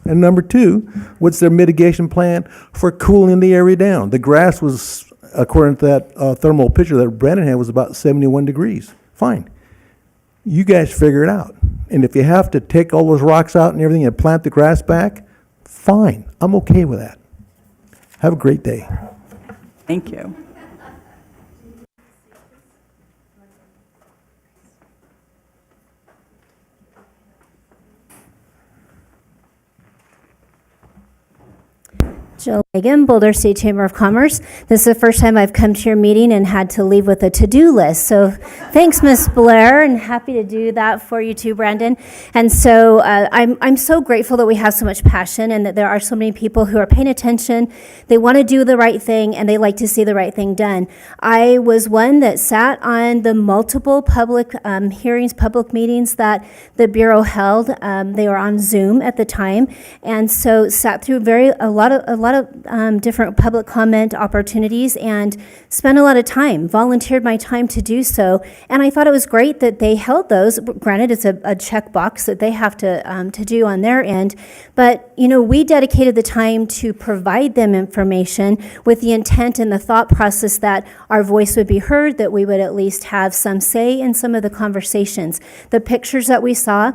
and number two, what's their mitigation plan for cooling the area down? The grass was, according to that thermal picture that Brandon had, was about 71 degrees. Fine. You guys figure it out. And if you have to take all those rocks out and everything and plant the grass back, fine. I'm okay with that. Have a great day. Thank you. Jill Hagan, Boulder City Chamber of Commerce. This is the first time I've come to your meeting and had to leave with a to-do list. So thanks, Ms. Blair, and happy to do that for you too, Brandon. And so I'm so grateful that we have so much passion and that there are so many people who are paying attention. They want to do the right thing, and they like to see the right thing done. I was one that sat on the multiple public hearings, public meetings that the Bureau held. They were on Zoom at the time, and so sat through a lot of different public comment opportunities and spent a lot of time, volunteered my time to do so. And I thought it was great that they held those. Granted, it's a checkbox that they have to do on their end. But, we dedicated the time to provide them information with the intent and the thought process that our voice would be heard, that we would at least have some say in some of the conversations. The pictures that we saw,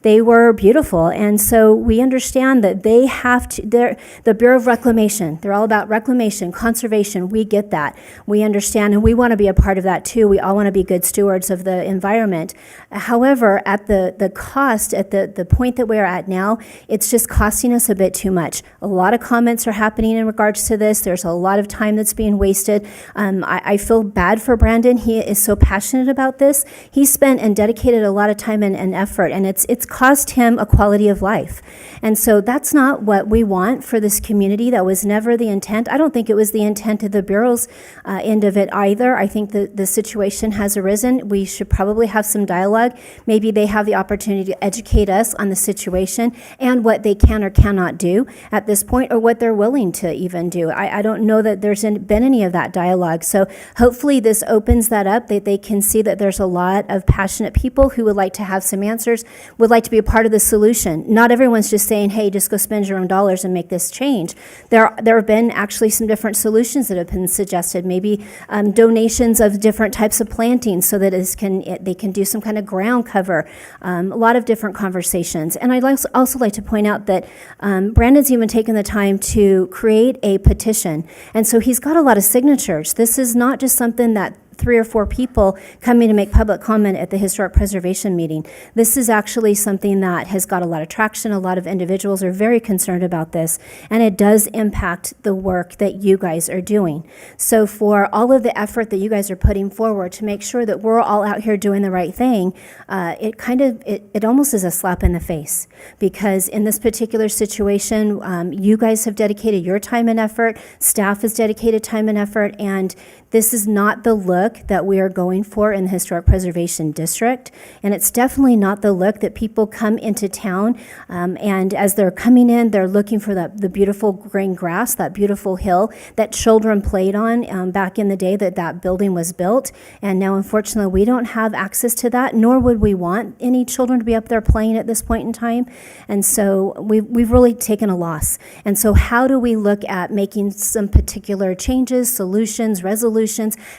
they were beautiful. And so we understand that they have to, the Bureau of Reclamation, they're all about reclamation, conservation. We get that. We understand, and we want to be a part of that too. We all want to be good stewards of the environment. However, at the cost, at the point that we're at now, it's just costing us a bit too much. A lot of comments are happening in regards to this. There's a lot of time that's being wasted. I feel bad for Brandon. He is so passionate about this. He spent and dedicated a lot of time and effort, and it's cost him a quality of life. And so that's not what we want for this community. That was never the intent. I don't think it was the intent of the Bureau's end of it either. I think the situation has arisen. We should probably have some dialogue. Maybe they have the opportunity to educate us on the situation and what they can or cannot do at this point, or what they're willing to even do. I don't know that there's been any of that dialogue. So hopefully this opens that up, that they can see that there's a lot of passionate people who would like to have some answers, would like to be a part of the solution. Not everyone's just saying, hey, just go spend your own dollars and make this change. There have been actually some different solutions that have been suggested, maybe donations of different types of plantings so that they can do some kind of ground cover, a lot of different conversations. And I'd also like to point out that Brandon's even taken the time to create a petition. And so he's got a lot of signatures. This is not just something that 3 or 4 people coming to make public comment at the historic preservation meeting. This is actually something that has got a lot of traction. A lot of individuals are very concerned about this, and it does impact the work that you guys are doing. So for all of the effort that you guys are putting forward to make sure that we're all out here doing the right thing, it almost is a slap in the face, because in this particular situation, you guys have dedicated your time and effort, staff has dedicated time and effort, and this is not the look that we are going for in the Historic Preservation District, and it's definitely not the look that people come into town, and as they're coming in, they're looking for the beautiful green grass, that beautiful hill that children played on back in the day that building was built, and now unfortunately we don't have access to that, nor would we want any children to be up there playing at this point in time, and so we've really taken a loss. And so how do we look at making some particular changes, solutions, resolutions?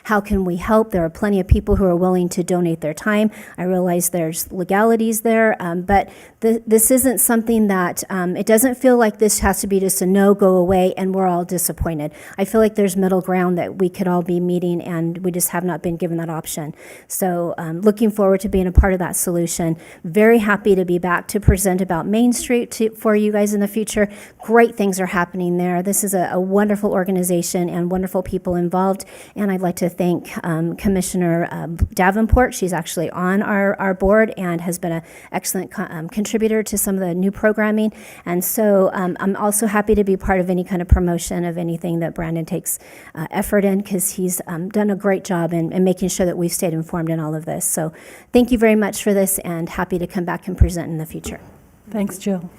How can we help? There are plenty of people who are willing to donate their time. I realize there's legalities there, but this isn't something that, it doesn't feel like this has to be just a no, go away, and we're all disappointed. I feel like there's middle ground that we could all be meeting, and we just have not been given that option. So looking forward to being a part of that solution. Very happy to be back to present about Main Street for you guys in the future. Great things are happening there. This is a wonderful organization and wonderful people involved. And I'd like to thank Commissioner Davenport. She's actually on our board and has been an excellent contributor to some of the new programming. And so I'm also happy to be part of any kind of promotion of anything that Brandon takes effort in, because he's done a great job in making sure that we've stayed informed in all of this. So thank you very much for this, and happy to come back and present in the future. Thanks, Jill.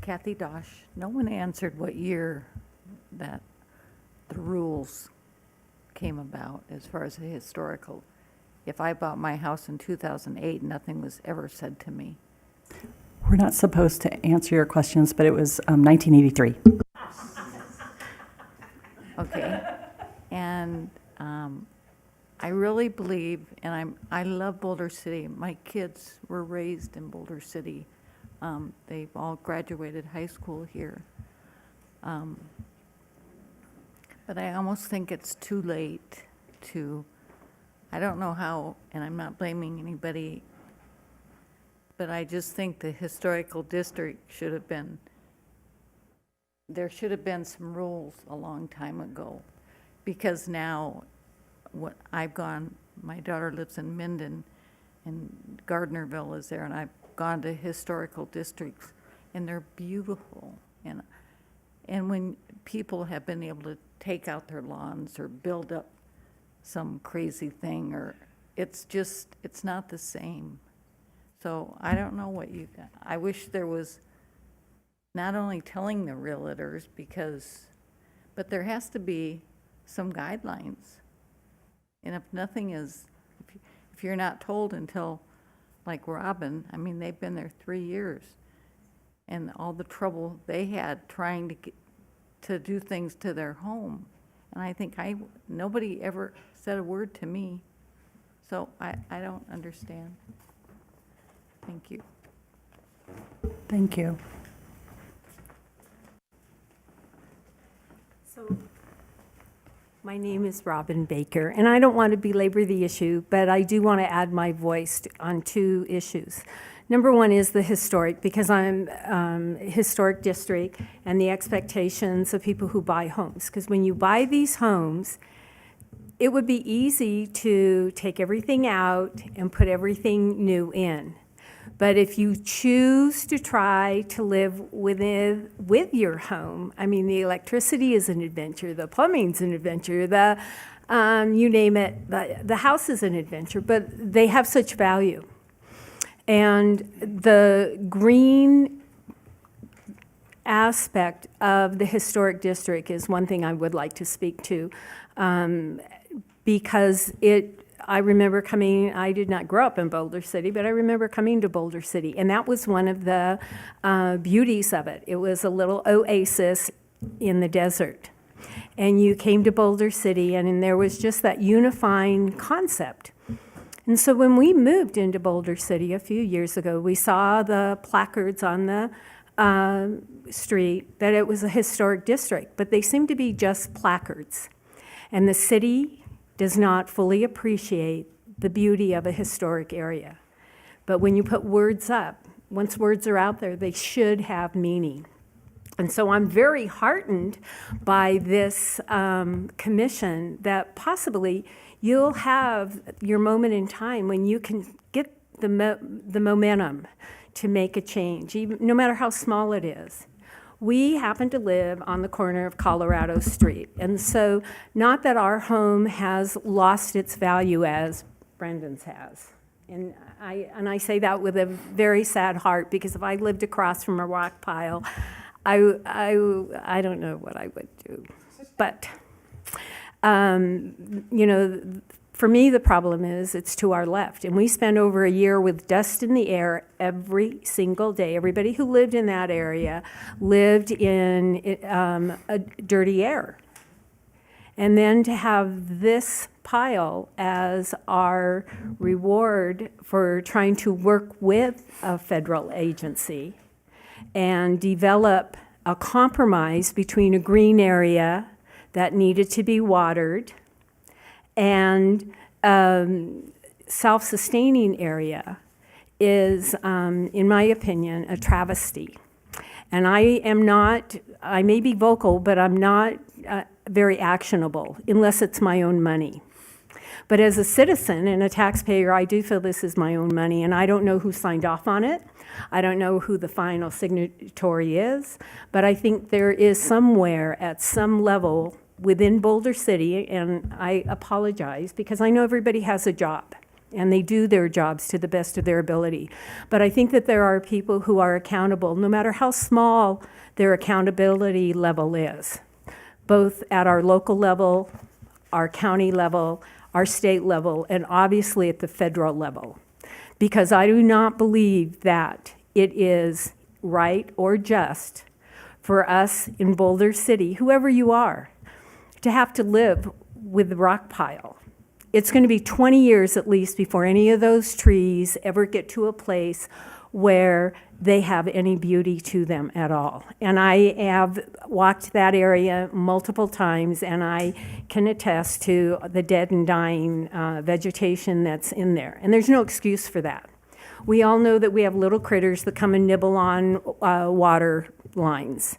Kathy Dosh, no one answered what year that the rules came about as far as the historical. If I bought my house in 2008, nothing was ever said to me. We're not supposed to answer your questions, but it was 1983. Okay, and I really believe, and I love Boulder City. My kids were raised in Boulder City. They've all graduated high school here. But I almost think it's too late to, I don't know how, and I'm not blaming anybody, but I just think the historical district should have been, there should have been some rules a long time ago. Because now, what I've gone, my daughter lives in Minden, and Gardnerville is there, and I've gone to historical districts, and they're beautiful. And when people have been able to take out their lawns or build up some crazy thing, or it's not the same. So I don't know what you got. I wish there was not only telling the realtors, but there has to be some guidelines. And if nothing is, if you're not told until, like Robin, I mean, they've been there 3 years. and all the trouble they had trying to do things to their home. And I think nobody ever said a word to me. So I don't understand. Thank you. Thank you. So, my name is Robin Baker, and I don't want to belabor the issue, but I do want to add my voice on two issues. Number one is the historic, because I'm historic district and the expectations of people who buy homes. Because when you buy these homes, it would be easy to take everything out and put everything new in. But if you choose to try to live with your home, I mean, the electricity is an adventure, the plumbing's an adventure, you name it, the house is an adventure, but they have such value. And the green aspect of the historic district is one thing I would like to speak to, because I remember coming, I did not grow up in Boulder City, but I remember coming to Boulder City, and that was one of the beauties of it. It was a little oasis in the desert. And you came to Boulder City, and there was just that unifying concept. And so when we moved into Boulder City a few years ago, we saw the placards on the street that it was a historic district, but they seemed to be just placards. And the city does not fully appreciate the beauty of a historic area. But when you put words up, once words are out there, they should have meaning. And so I'm very heartened by this commission that possibly you'll have your moment in time when you can get the momentum to make a change, even, no matter how small it is. We happen to live on the corner of Colorado Street, and so not that our home has lost its value as Brendan's has. And I say that with a very sad heart, because if I lived across from a rock pile, I don't know what I would do. But, you know, for me, the problem is it's to our left. And we spend over a year with dust in the air every single day. Everybody who lived in that area lived in a dirty air. And then to have this pile as our reward for trying to work with a federal agency and develop a compromise between a green area that needed to be watered and self-sustaining area is, in my opinion, a travesty. And I may be vocal, but I'm not very actionable unless it's my own money. But as a citizen and a taxpayer, I do feel this is my own money, and I don't know who signed off on it. I don't know who the final signatory is, but I think there is somewhere at some level within Boulder City, and I apologize because I know everybody has a job and they do their jobs to the best of their ability. But I think that there are people who are accountable, no matter how small their accountability level is, both at our local level, our county level, our state level, and obviously at the federal level. Because I do not believe that it is right or just for us in Boulder City, whoever you are, to have to live with the rock pile. It's going to be 20 years at least before any of those trees ever get to a place where they have any beauty to them at all. And I have walked that area multiple times, and I can attest to the dead and dying vegetation that's in there. And there's no excuse for that. We all know that we have little critters that come and nibble on water lines.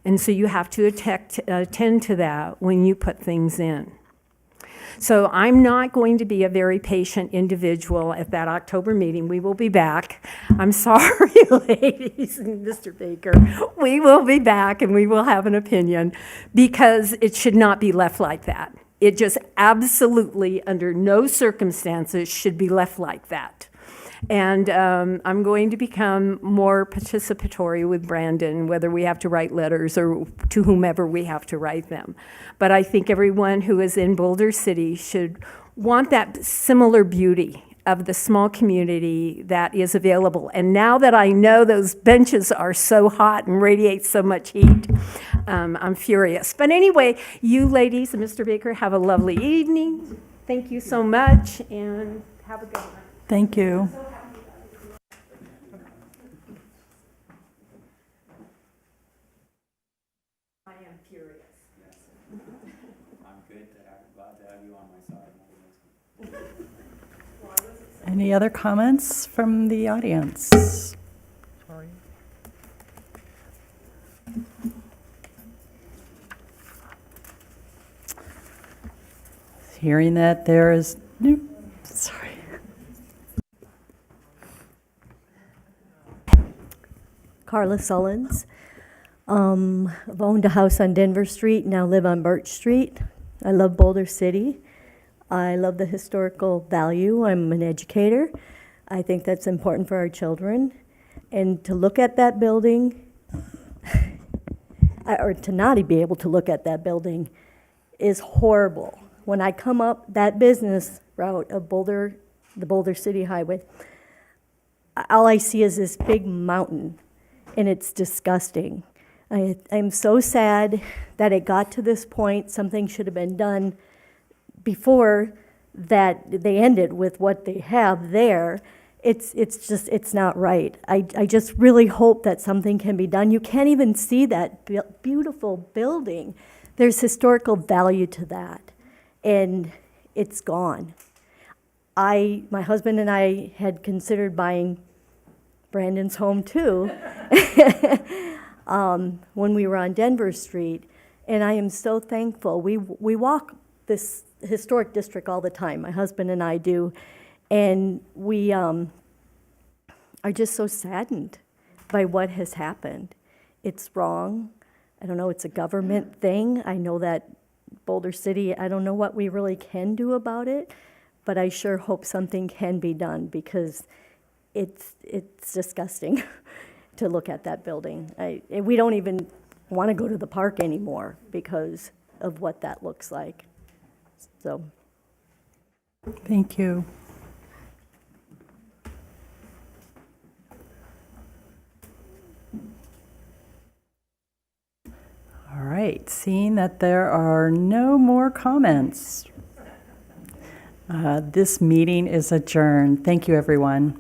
And so you have to attend to that when you put things in. So I'm not going to be a very patient individual at that October meeting. We will be back. I'm sorry, ladies and Mr. Baker. We will be back and we will have an opinion, because it should not be left like that. It just absolutely, under no circumstances, should be left like that. And I'm going to become more participatory with Brandon, whether we have to write letters or to whomever we have to write them. But I think everyone who is in Boulder City should want that similar beauty of the small community that is available. And now that I know those benches are so hot and radiate so much heat, I'm furious. But anyway, you ladies and Mr. Baker have a lovely evening. Thank you so much, and have a good one. Thank you. I am furious. I'm good to have, glad to have you on my side. Any other comments from the audience? Hearing that there is, sorry. Carla Sullins. I've owned a house on Denver Street, now live on Birch Street. I love Boulder City. I love the historical value. I'm an educator. I think that's important for our children. And to look at that building, or to not be able to look at that building, is horrible. When I come up that business route of Boulder, the Boulder City Highway, all I see is this big mountain, and it's disgusting. I'm so sad that it got to this point. Something should have been done before that they ended with what they have there. It's not right. I just really hope that something can be done. You can't even see that beautiful building. There's historical value to that, and it's gone. My husband and I had considered buying Brandon's home too when we were on Denver Street, and I am so thankful. We walk this historic district all the time, my husband and I do, and we are just so saddened by what has happened. It's wrong. I don't know, it's a government thing. I know that Boulder City, I don't know what we really can do about it, but I sure hope something can be done, because it's disgusting to look at that building. We don't even want to go to the park anymore because of what that looks like. So, Thank you. All right, seeing that there are no more comments, this meeting is adjourned. Thank you, everyone.